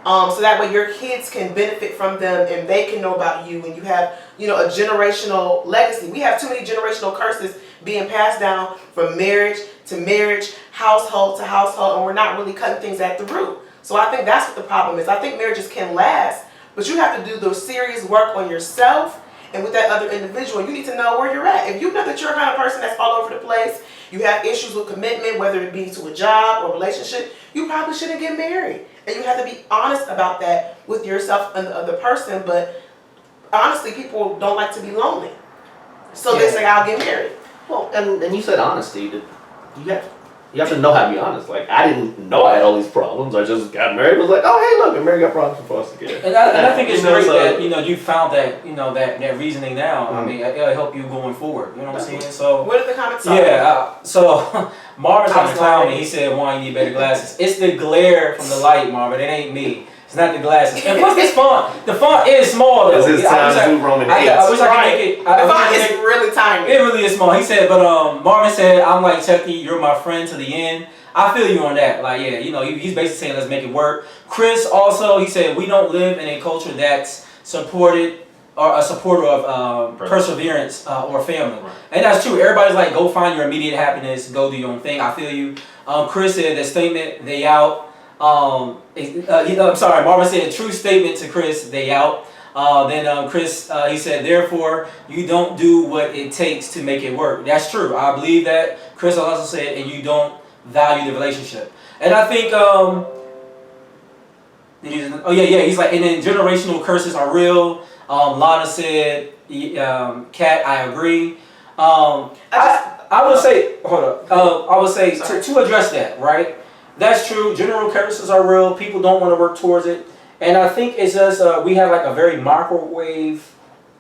so that way your kids can benefit from them and they can know about you, and you have, you know, a generational legacy. We have too many generational curses being passed down from marriage to marriage, household to household, and we're not really cutting things at the root. So I think that's what the problem is. I think marriages can last, but you have to do the serious work on yourself and with that other individual. You need to know where you're at. If you know that you're the kind of person that's all over the place, you have issues with commitment, whether it be to a job or relationship, you probably shouldn't get married. And you have to be honest about that with yourself and the other person. But honestly, people don't like to be lonely. So they say, I'll get married. Well, and you said honesty. you have to know how to be honest. Like, I didn't know I had all these problems. I just got married. Was like, oh hey, look, and Mary got problems for foster care. And I think it's great so, that you found that that reasoning now. I mean, it'll help you going forward. You know what I'm saying? So What are the comments? Are? yeah. So Marvin's trying to clown me. He said, "Why you need better glasses?" It's the glare from the light, Marvin. It ain't me. It's not the glasses. And plus this font. The font is small though. This is Times New Roman 8. I wish I could make it. The font is really tiny. It really is small. He said, but Marvin said, "I'm like Chucky. You're my friend to the end." I feel you on that. Like, yeah, he's basically saying let's make it work. Chris also, he said we don't live in a culture that's supported or a supporter of perseverance or family, and that's true. Everybody's like, go find your immediate happiness, go do your own thing. I feel you. Chris said the statement they out. I'm sorry. Marvin said a true statement to Chris they out. Then Chris he said therefore you don't do what it takes to make it work. That's true. I believe that. Chris also said and you don't value the relationship. And I think he's like, and then generational curses are real. Lana said, Kat, I agree. I would say, hold up. I would say to address that, right? That's true. General curses are real. People don't want to work towards it. And I think it's just we have like a very microwave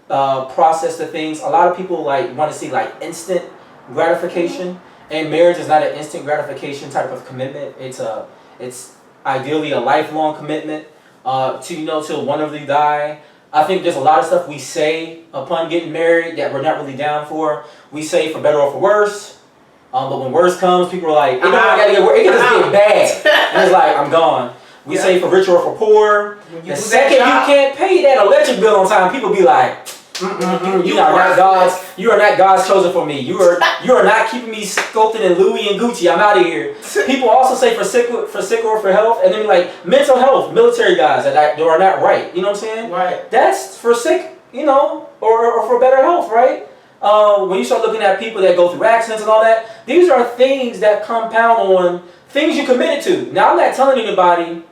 process to things. A lot of people like want to see like instant gratification. And marriage is not an instant gratification type of commitment. It's ideally a lifelong commitment till one of you die. I think there's a lot of stuff we say upon getting married that we're not really down for. We say for better or for worse. But when worse comes, people are like, it can just get bad. And it's like, I'm gone. We say for richer or for poor. The second you can't pay that electric bill on time, people be like, you are not God's chosen for me. You are not keeping me sculpted in Louis and Gucci. I'm out of here. People also say for sick or for health, and then like mental health, military guys that are not right. You know what I'm saying? Right. That's for sick, or for better health, right? When you start looking at people that go through accidents and all that, these are things that compound on things you committed to. Now I'm not telling anybody,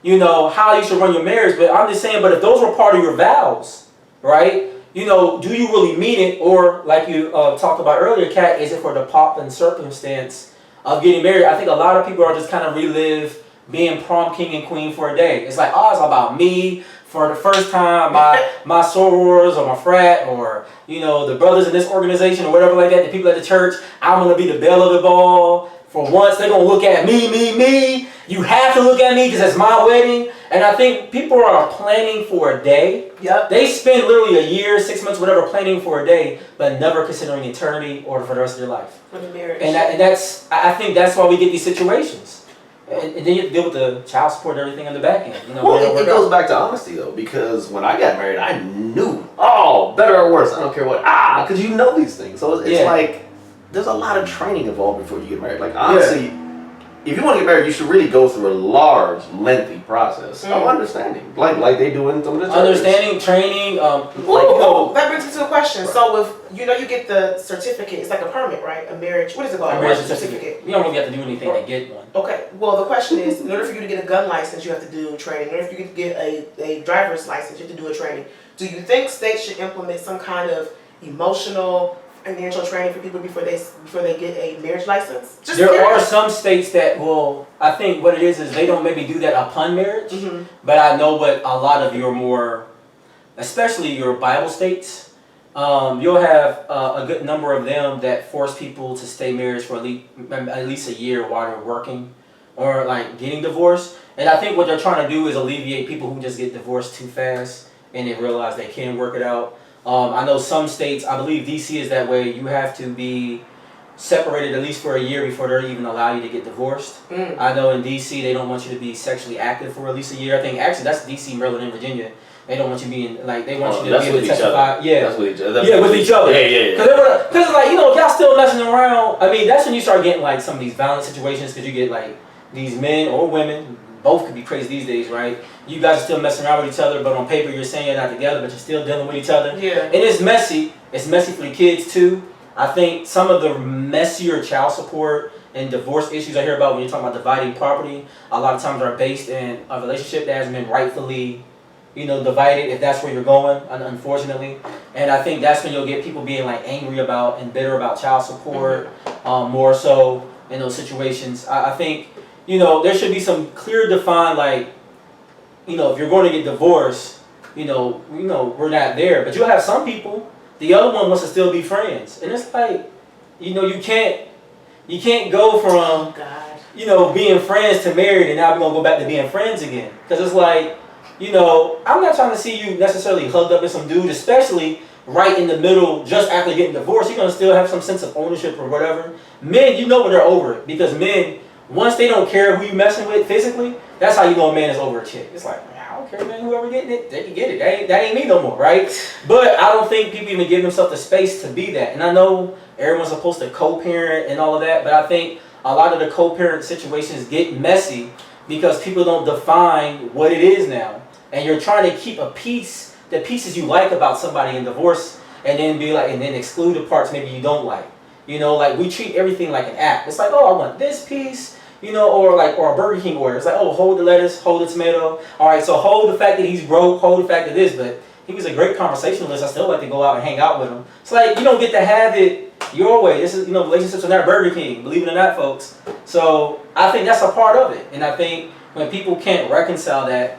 how you should run your marriage, but I'm just saying, but if those were part of your vows, right? Do you really mean it? Or like you talked about earlier, Kat, is it for the pomp and circumstance of getting married? I think a lot of people are just kind of relive being prom king and queen for a day. It's like, it's about me for the first time, my sorors or my frat or, the brothers in this organization or whatever like that, the people at the church, I'm going to be the belle of the ball. For once, they're going to look at me. You have to look at me because it's my wedding. And I think people are planning for a day. Yep. They spend literally a year, 6 months, whatever, planning for a day, but never considering eternity or for the rest of their life. For the marriage. And I think that's why we get these situations. And then you have to deal with the child support and everything on the back end. It goes back to honesty though, because when I got married, I knew, better or worse, I don't care what, because you know these things. So it's like, there's a lot of training involved before you get married. Like honestly, if you want to get married, you should really go through a large, lengthy process of understanding, like they do in some of the churches. Understanding, training, that brings me to a question. Right. So if you get the certificate, it's like a permit, right? A marriage. What is it called? A marriage certificate. You don't really have to do anything to get one. Okay. Well, the question is, in order for you to get a gun license, you have to do training. In order for you to get a driver's license, you have to do a training. Do you think states should implement some kind of emotional, financial training for people before they get a marriage license? There are some states that will. I think what it is they don't maybe do that upon marriage. Mm-hmm. But I know what a lot of your more, especially your Bible states, you'll have a good number of them that force people to stay married for at least a year while they're working or like getting divorced. And I think what they're trying to do is alleviate people who just get divorced too fast and they realize they can work it out. I know some states, I believe DC is that way, you have to be separated at least for a year before they even allow you to get divorced. I know in DC they don't want you to be sexually active for at least a year. I think actually that's DC, Maryland, and Virginia. They don't want you being they want you to be able to testify. Yeah, that's with each other. With each other. Yeah. Because it's like, if y'all still messing around, I mean, that's when you start getting like some of these violent situations because you get like these men or women, both could be crazy these days, right? You guys are still messing around with each other, but on paper you're saying you're not together, but you're still dealing with each other. Yeah. And it's messy. It's messy for the kids too. I think some of the messier child support and divorce issues I hear about when you're talking about dividing property, a lot of times are based in a relationship that has been rightfully, divided, if that's where you're going, unfortunately. And I think that's when you'll get people being like angry about and bitter about child support, more so. in those situations. I think, you know, there should be some clear defined, like, you know, if you're going to get divorced, you know, we're not there. But you'll have some people, the other one wants to still be friends. And it's like, you know, you can't go from, you know, being friends to married and now we're going to go back to being friends again. Because it's like, you know, I'm not trying to see you necessarily hugged up with some dude, especially right in the middle, just after getting divorced. You're going to still have some sense of ownership or whatever. Men, you know when they're over it. Because men, once they don't care who you messing with physically, that's how you know a man is over a chick. It's like, I don't care, man, whoever getting it, they can get it. That ain't me no more, right? But I don't think people even give themselves the space to be that. And I know everyone's supposed to co-parent and all of that, but I think a lot of the co-parent situations get messy because people don't define what it is now. And you're trying to keep a piece, the pieces you like about somebody in divorce, and then be like, and then exclude the parts maybe you don't like. You know, like we treat everything like an app. It's like, oh, I want this piece, you know, or a Burger King order. It's like, oh, hold the lettuce, hold the tomato. All right, so hold the fact that he's broke, hold the fact that this, but he was a great conversationalist. I still like to go out and hang out with him. It's like, you don't get to have it your way. This is, you know, relationships are not Burger King, believe it or not, folks. So I think that's a part of it. And I think when people can't reconcile that,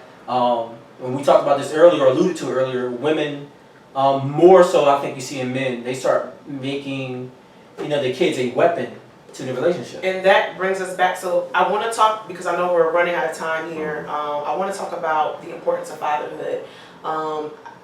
when we talked about this earlier, or alluded to earlier, women, more so I think you see in men, they start making, you know, the kids a weapon to the relationship. And that brings us back, so I want to talk, because I know we're running out of time here, I want to talk about the importance of fatherhood.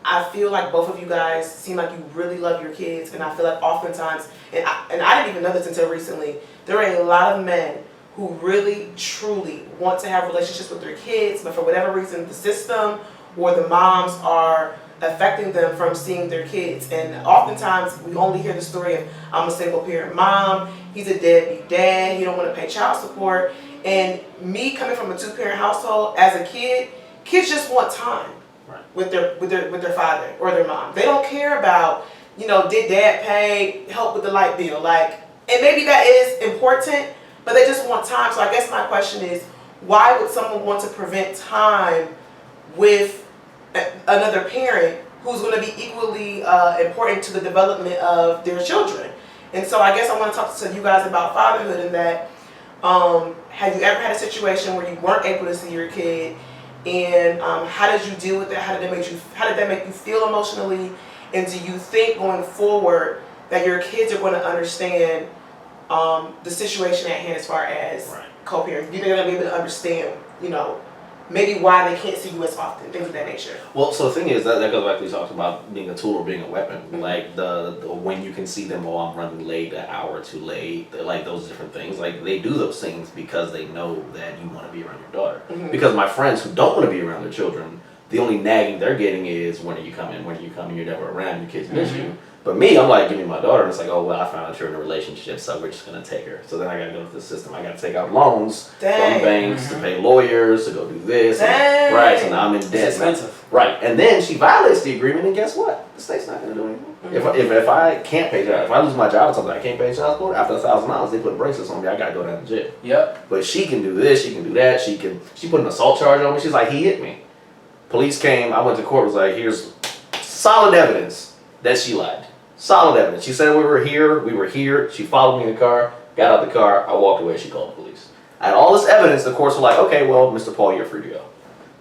I feel like both of you guys seem like you really love your kids, and I feel like oftentimes, and I didn't even know this until recently, there are a lot of men who really, truly want to have relationships with their kids, but for whatever reason, the system or the moms are affecting them from seeing their kids. And oftentimes, we only hear the story of, I'm a single parent mom, he's a deadbeat dad, he don't want to pay child support. And me coming from a two-parent household, as a kid, kids just want time with their father or their mom. They don't care about, you know, did dad pay, help with the light bill, like, and maybe that is important, but they just want time. So I guess my question is, why would someone want to prevent time with another parent who's going to be equally important to the development of their children? And so I guess I want to talk to you guys about fatherhood, and that have you ever had a situation where you weren't able to see your kid, and how did you deal with that? How did that make you feel emotionally? And do you think going forward that your kids are going to understand the situation at hand as far as co-parenting? Do you think they're going to be able to understand, you know, maybe why they can't see you as often, things of that nature? Well, so the thing is that goes back to you talked about being a tool or being a weapon. Mm-hmm. Like the when you can see them, oh, I'm running late, an hour too late, like those different things. Like they do those things because they know that you want to be around your daughter. Mm-hmm. Because my friends who don't want to be around their children, the only nagging they're getting is, when are you coming? When are you coming? You're never around. Your kids miss you. But me, I'm like, give me my daughter. And it's like, oh, well, I found out you're in a relationship, so we're just going to take her. So then I got to go to the system. I got to take out loans from banks to pay lawyers, to go do this. And, right, so now I'm in debt. It's expensive. Right, and then she violates the agreement, and guess what? The state's not going to do anything. If I can't pay child, if I lose my job or something, I can't pay child support, after $1,000, they put bracelets on me, I got to go down to jail. Yep. But she can do this, she can do that, she put an assault charge on me. She's like, he hit me. Police came, I went to court, was like, here's solid evidence that she lied. Solid evidence. She said we were here, she followed me in the car, got out the car, I walked away, she called the police. I had all this evidence, the courts were like, okay, well, Mr. Paul, you're free to go.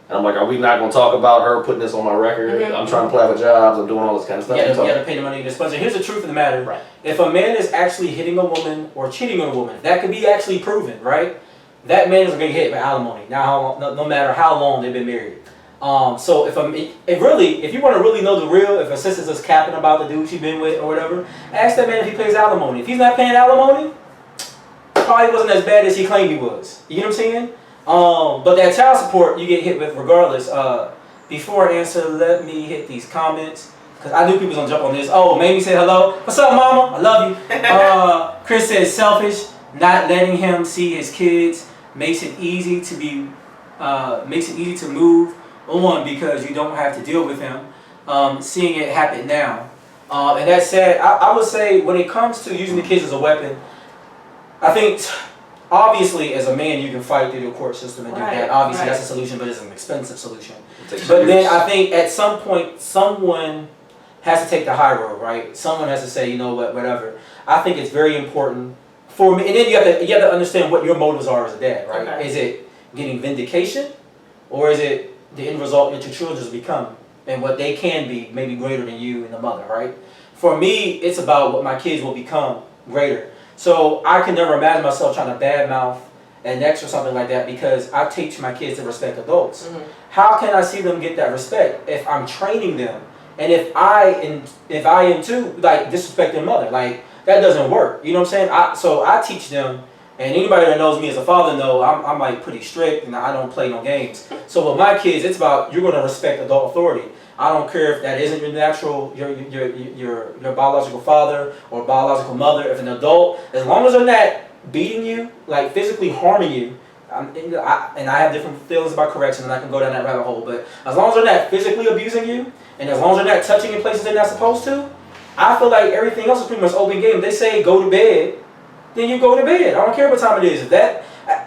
And I'm like, are we not going to talk about her putting this on my record? I'm trying to apply for jobs, I'm doing all this kind of stuff. You got to pay the money to sponsor. Here's the truth of the matter. Right. If a man is actually hitting a woman or cheating on a woman, that could be actually proven, right? That man is going to get hit by alimony, no matter how long they've been married. So if you want to really know the real, if a sister's just capping about the dude she's been with or whatever, ask that man if he pays alimony. If he's not paying alimony, probably wasn't as bad as he claimed he was. You know what I'm saying? But that child support you get hit with regardless. Before I answer, let me hit these comments, because I knew people was gonna jump on this. Oh, Mamie said hello. What's up, mama? I love you. Chris says selfish, not letting him see his kids makes it easy to move on because you don't have to deal with him. Seeing it happen now. And that said, I would say when it comes to using the kids as a weapon, I think obviously as a man you can fight through the court system and do that. Obviously that's a solution, but it's an expensive solution. But then I think at some point someone has to take the high road, right? Someone has to say, you know what, whatever. I think it's very important for me, and then you have to understand what your motives are as a dad, right? Okay. Is it getting vindication, or is it the end result that your children become and what they can be, maybe greater than you and the mother, right? For me, it's about what my kids will become greater. So I can never imagine myself trying to badmouth an ex or something like that because I teach my kids to respect adults. How can I see them get that respect if I'm training them and if I am too like disrespect their mother? Like that doesn't work. You know what I'm saying? So I teach them, and anybody that knows me as a father know I'm like pretty strict and I don't play no games. So with my kids, it's about you're going to respect adult authority. I don't care if that isn't your natural, your biological father or biological mother. If an adult, as long as they're not beating you, like physically harming you, and I have different feelings about correction, and I can go down that rabbit hole. But as long as they're not physically abusing you, and as long as they're not touching in places they're not supposed to, I feel like everything else is pretty much open game. If they say go to bed, then you go to bed. I don't care what time it is. If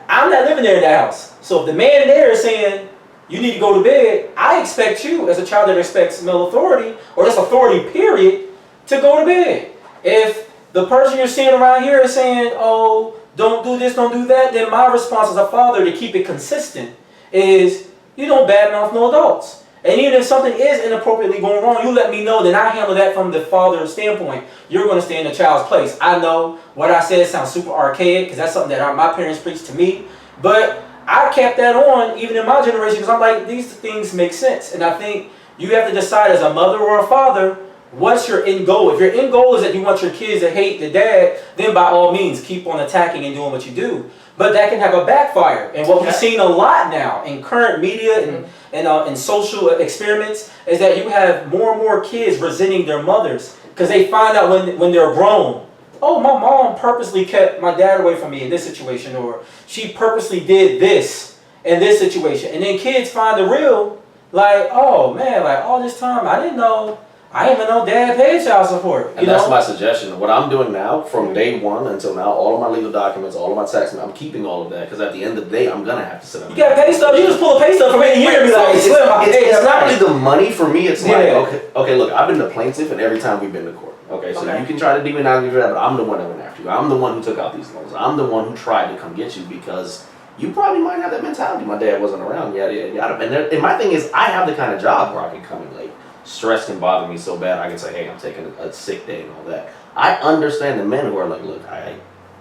I'm not living there in that house. So if the man in there is saying you need to go to bed, I expect you, as a child that respects male authority, or just authority period, to go to bed. If the person you're seeing around here is saying, oh, don't do this, don't do that, then my response as a father to keep it consistent is, you don't badmouth no adults. And even if something is inappropriately going wrong, you let me know, then I handle that from the father's standpoint. You're going to stay in the child's place. I know what I said sounds super archaic, because that's something that my parents preached to me, but I kept that on even in my generation because I'm like, these things make sense. And I think you have to decide as a mother or a father, what's your end goal? If your end goal is that you want your kids to hate the dad, then by all means, keep on attacking and doing what you do. But that can have a backfire. And what we've seen a lot now in current media and social experiments is that you have more and more kids resenting their mothers because they find out when they're grown, oh, my mom purposely kept my dad away from me in this situation, or she purposely did this in this situation. And then kids find the real, like, oh man, like all this time I didn't even know dad paid child support. And that's my suggestion. What I'm doing now, from day one until now, all of my legal documents, all of my tax, I'm keeping all of that because at the end of the day, I'm gonna have to sit down. You got pay stub. You just pull a pay stub from any year and be like, it's not really the money for me. It's like, okay, look, I've been the plaintiff, and every time we've been to court. Okay, so you can try to demonize me for that, but I'm the one that went after you. I'm the one who took out these loans. I'm the one who tried to come get you because you probably might have that mentality. My dad wasn't around, yada, yada, yada. And my thing is, I have the kind of job where I can come in late. Stress can bother me so bad, I can say, hey, I'm taking a sick day and all that. I understand the men who are like, look,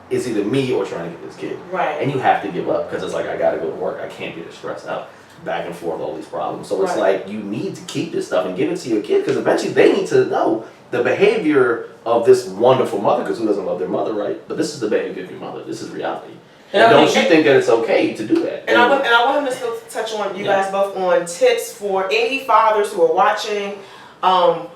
it's either me or trying to get this kid. Right. And you have to give up because it's like, I got to go to work. I can't be this stressed out. Back and forth, all these problems. So it's like, you need to keep this stuff and give it to your kid because eventually they need to know the behavior of this wonderful mother, because who doesn't love their mother, right? But this is the behavior of your mother. This is reality. And don't you think that it's okay to do that? And I want him to still touch on you guys both on tips for any fathers who are watching. How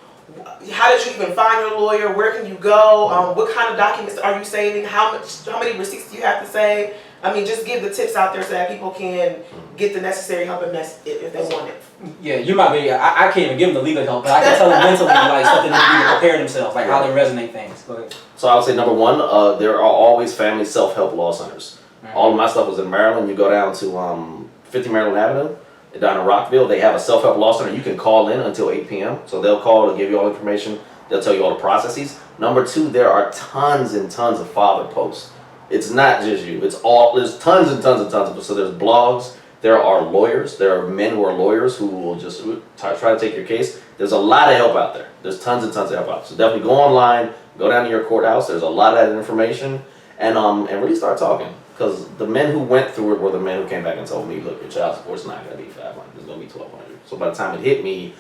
did you even find your lawyer? Where can you go? What kind of documents are you saving? How many receipts do you have to save? I mean, just give the tips out there so that people can get the necessary help if they want it. Yeah, you might be. I can't even give them the legal help, but I can tell them mentally like something they need to prepare themselves, like how they resonate things. Go ahead. So I would say number one, there are always family self-help law centers. All of my stuff was in Maryland. You go down to 50 Maryland Avenue, down in Rockville. They have a self-help law center. You can call in until 8 p.m. So they'll call to give you all the information. They'll tell you all the processes. Number two, there are tons and tons of father posts. It's not just you. There's tons and tons and tons of them. So there's blogs. There are lawyers. There are men who are lawyers who will just try to take your case. There's a lot of help out there. There's tons and tons of help out there. So definitely go online, go down to your courthouse. There's a lot of that information, and really start talking. Because the men who went through it were the men who came back and told me, look, your child support's not going to be $500. It's going to be $1,200. So by the time it hit me,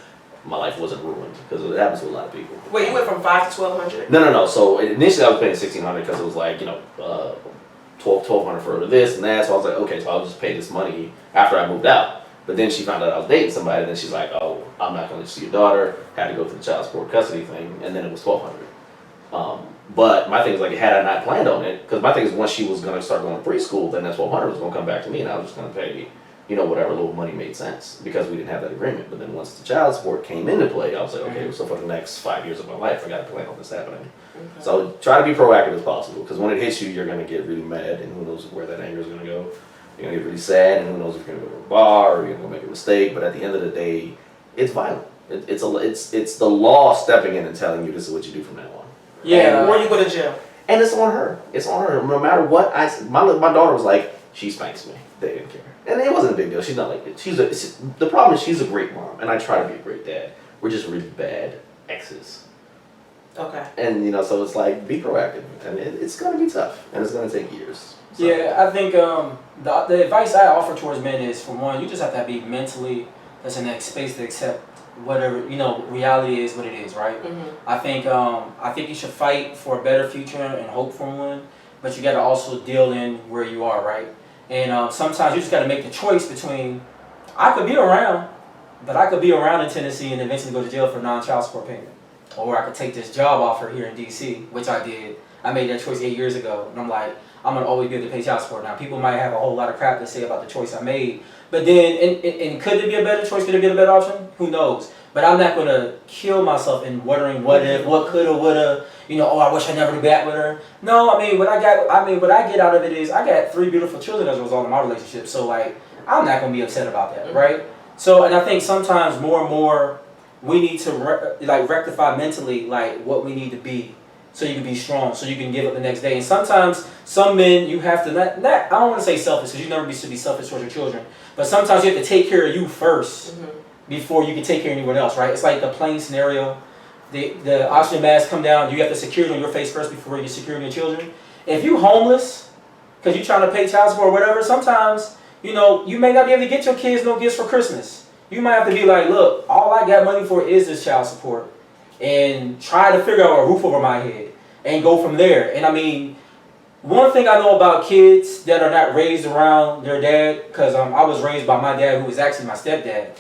my life wasn't ruined, because it happens to a lot of people. Wait, you went from $500 to $1,200? No. So initially I was paying $1,600 because it was like, $1,200 for this and that. So I was like, okay, so I'll just pay this money after I moved out. But then she found out I was dating somebody, and then she's like, oh, I'm not going to see your daughter. Had to go through the child support custody thing, and then it was $1,200. But my thing is, like, had I not planned on it, because my thing is, once she was going to start going to preschool, then that $1,200 was going to come back to me, and I was just going to pay, whatever little money made sense, because we didn't have that agreement. But then once the child support came into play, I was like, okay, so for the next 5 years of my life, I got to plan on this happening. Okay. So try to be proactive as possible, because when it hits you, you're going to get really mad, and who knows where that anger is going to go. You're going to get really sad, and who knows if you're going to go to a bar, or you're going to make a mistake. But at the end of the day, it's violent. It's the law stepping in and telling you this is what you do from now on. Yeah, or you go to jail. And it's on her. It's on her. No matter what my daughter was like, she spanks me. They didn't care. And it wasn't a big deal. She's not like it. The problem is she's a great mom, and I try to be a great dad. We're just really bad exes. Okay. And so it's like, be proactive, and it's gonna be tough, and it's gonna take years. So. Yeah, I think the advice I offer towards men is, for one, you just have to be mentally that's in that space to accept whatever reality is what it is, right? Mm-hmm. I think you should fight for a better future and hope for one, but you got to also deal in where you are, right? And sometimes you just got to make the choice between, I could be around, but I could be around in Tennessee and eventually go to jail for non-child support payment, or I could take this job offer here in DC, which I did. I made that choice 8 years ago, and I'm like, I'm gonna always be able to pay child support. Now, people might have a whole lot of crap to say about the choice I made, but then, and could it be a better choice? Could it be a better option? Who knows? But I'm not gonna kill myself in wondering what if, what coulda, woulda. I wish I never did back with her. No, what I get out of it is I got 3 beautiful children as a result of my relationship. So like, I'm not gonna be upset about that, right? So, and I think sometimes more and more we need to rectify mentally like what we need to be, so you can be strong, so you can give up the next day. And sometimes some men, you have to not I don't want to say selfish, because you never should be selfish towards your children, but sometimes you have to take care of you first before you can take care of anyone else, right? It's like the plane scenario. The oxygen mask come down, you have to secure it on your face first before you secure your children. If you homeless because you're trying to pay child support or whatever, sometimes you may not be able to get your kids no gifts for Christmas. You might have to be like, look, all I got money for is this child support, and try to figure out a roof over my head and go from there. And one thing I know about kids that are not raised around their dad, because I was raised by my dad, who was actually my stepdad.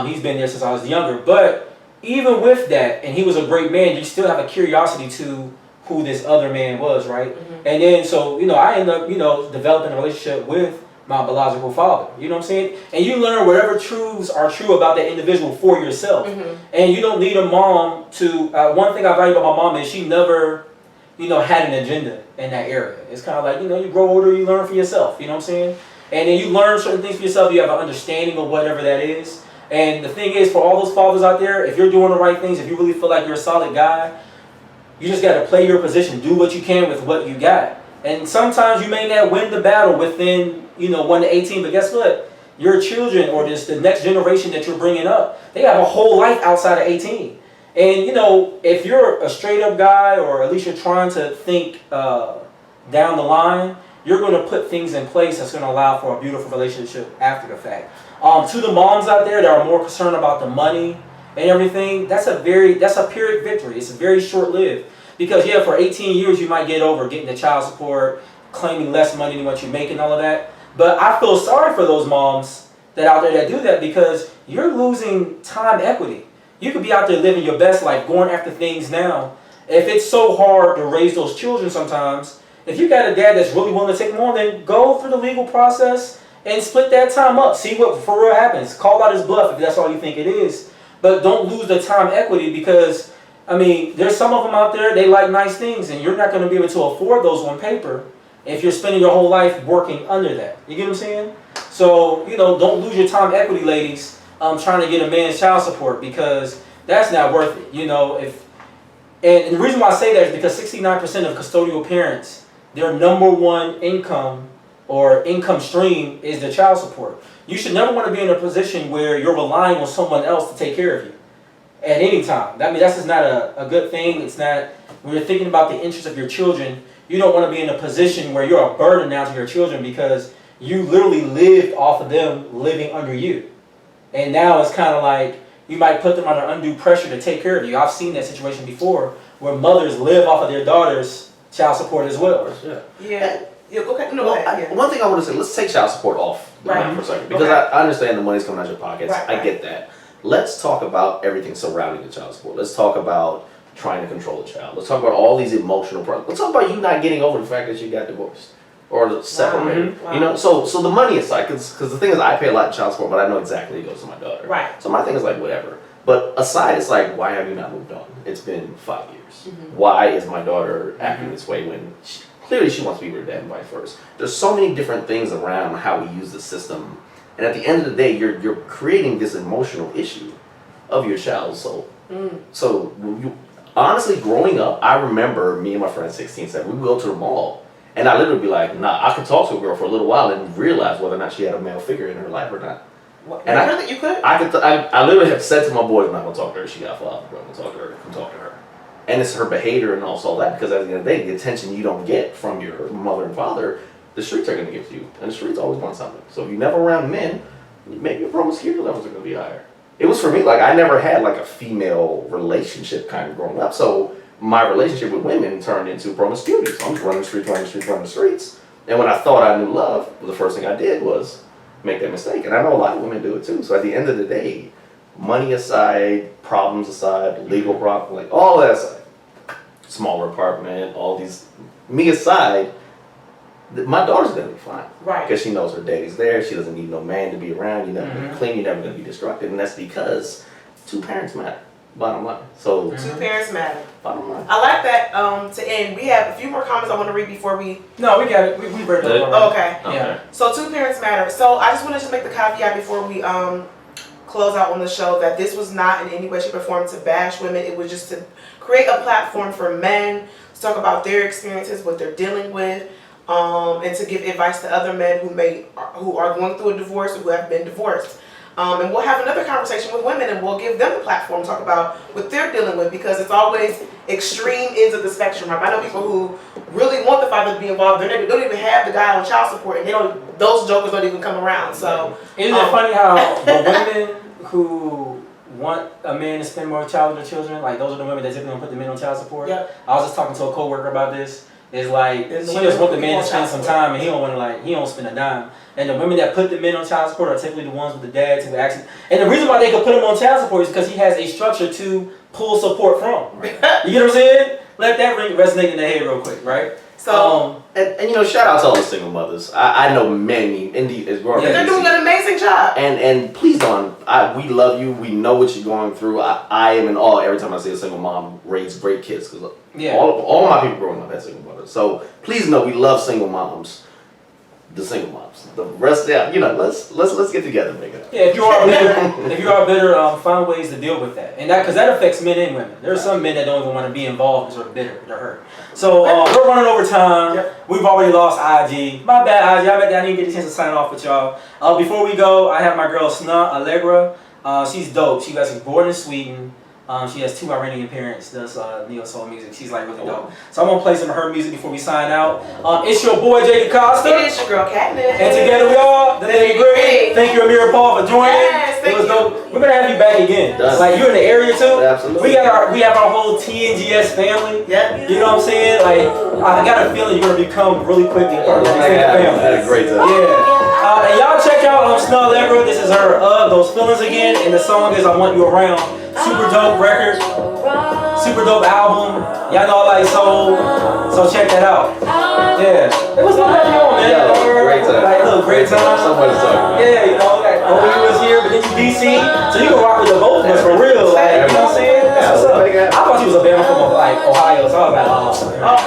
He's been there since I was younger. But even with that, and he was a great man, you still have a curiosity to who this other man was, right? And then, so, I ended up, developing a relationship with my biological father. You know what I'm saying? And you learn whatever truths are true about that individual for yourself. And you don't need a mom to, one thing I value about my mom is she never, had an agenda in that area. It's kind of like, you grow older, you learn for yourself. You know what I'm saying? And then you learn certain things for yourself, you have an understanding of whatever that is. And the thing is, for all those fathers out there, if you're doing the right things, if you really feel like you're a solid guy, you just got to play your position, do what you can with what you got. And sometimes you may not win the battle within, 1 to 18, but guess what? Your children, or just the next generation that you're bringing up, they have a whole life outside of 18. And, if you're a straight up guy, or at least you're trying to think down the line, you're going to put things in place that's going to allow for a beautiful relationship after the fact. To the moms out there that are more concerned about the money and everything, that's a Pyrrhic victory. It's very short-lived. Because, for 18 years you might get over getting the child support, claiming less money than what you make and all of that. But I feel sorry for those moms that out there that do that, because you're losing time equity. You could be out there living your best life, going after things now. If it's so hard to raise those children sometimes, if you got a dad that's really willing to take them on, then go through the legal process and split that time up. See what for real happens. Call out his bluff if that's all you think it is. But don't lose the time equity, because, there's some of them out there, they like nice things, and you're not going to be able to afford those on paper if you're spending your whole life working under that. You get what I'm saying? So, don't lose your time equity, ladies, trying to get a man's child support, because that's not worth it. And the reason why I say that is because 69% of custodial parents, their number one income or income stream is the child support. You should never want to be in a position where you're relying on someone else to take care of you at any time. That's just not a good thing. It's not, when you're thinking about the interests of your children, you don't want to be in a position where you're a burden now to your children, because you literally lived off of them living under you. And now it's kind of like you might put them under undue pressure to take care of you. I've seen that situation before where mothers live off of their daughters' child support as well. Yeah. Okay. No, one thing I want to say, let's take child support off the line for a second, because I understand the money's coming out of your pockets. I get that. Let's talk about everything surrounding the child support. Let's talk about trying to control the child. Let's talk about all these emotional problems. Let's talk about you not getting over the fact that you got divorced or separated. Wow. So the money aside, because the thing is, I pay a lot in child support, but I know exactly it goes to my daughter. Right. So my thing is like, whatever. But aside, it's like, why have you not moved on? It's been 5 years. Why is my daughter acting this way when clearly she wants to be with her dad and vice versa? There's so many different things around how we use the system, and at the end of the day, you're creating this emotional issue of your child's soul. So honestly, growing up, I remember me and my friends, 16, 17, we would go to the mall. And I literally be like, nah, I could talk to a girl for a little while and realize whether or not she had a male figure in her life or not. And really, you could? I literally have said to my boys, I'm not going to talk to her. She got father. I'm going to talk to her. Come talk to her. And it's her behavior and also that, because at the end of the day, the attention you don't get from your mother and father, the streets are going to give to you. And the streets always want something. So if you're never around men, maybe your promiscuity levels are going to be higher. It was for me, like, I never had like a female relationship kind of growing up. So my relationship with women turned into promiscuity. So I'm just running the streets. And when I thought I knew love, the first thing I did was make that mistake. And I know a lot of women do it too. So at the end of the day, money aside, problems aside, legal problems, like all that aside, smaller apartment, all these, me aside, my daughter's gonna be fine. Right. Because she knows her daddy's there. She doesn't need no man to be around. You're never gonna be clean. You're never gonna be destructive. And that's because two parents matter. Bottom line. So Two parents matter. bottom line. I like that. To end, we have a few more comments I want to read before we. No, we got it. We read it. Oh, okay. Yeah. So two parents matter. So I just want to make the caveat before we close out on the show that this was not in any way, shape, or form to bash women. It was just to create a platform for men to talk about their experiences, what they're dealing with, and to give advice to other men who are going through a divorce or who have been divorced. And we'll have another conversation with women and we'll give them the platform to talk about what they're dealing with, because it's always extreme ends of the spectrum. Right? I know people who really want the father to be involved. They don't even have the guy on child support, and those jokers don't even come around. So isn't it funny how the women who want a man to spend more time with their children, like those are the women that typically put the men on child support? Yep. I was just talking to a coworker about this. It's like she just want the man to spend some time, and he don't spend a dime. And the women that put the men on child support are typically the ones with the dads who actually. And the reason why they could put him on child support is because he has a structure to pull support from. Right? You get what I'm saying? Let that resonate in the head real quick, right? So and shout out to all the single mothers. I know many as growing up. They're doing an amazing job. And please don't. We love you. We know what you're going through. I am in awe every time I see a single mom raise great kids, because all my people growing up had single mothers. So please know we love single moms. The single moms. The rest, let's get together and make it up. Yeah, if you are bitter, find ways to deal with that, and because that affects men and women. There are some men that don't even want to be involved because they're bitter, they're hurt. So we're running over time. Yep. We've already lost IG. My bad, IG. I didn't get the chance to sign off with y'all. Before we go, I have my girl Snoh Aalegra. She's dope. She was born in Sweden. She has 2 Iranian parents, does neo soul music. She's like really dope. So I'm gonna play some of her music before we sign out. It's your boy Jay DeCosta. It is your girl Katniss. And together we are the Nitty Gritty. Thank you, Amir Paul, for joining. Yes, thank you. Dope. We're gonna have you back again. Like you're in the area too. Absolutely. We have our whole TNGS family. Yep. You know what I'm saying? Like I got a feeling you're gonna become really quickly part of the family. I had a great time. Yeah. And y'all check out Snoh Aalegra. This is her Those Feelings Again, and the song is I Want You Around. Super dope record, super dope album. Y'all know I like soul, so check that out. Yeah, it was no having you on, man. Yeah, great time. Like, look, great time. Somebody's talking. Yeah, you know, like OU was here, but then you DC, so you can rock with the both of us for real. Like, you know what I'm saying? That's what's up. I thought you was a band from like Ohio, so I was like, oh.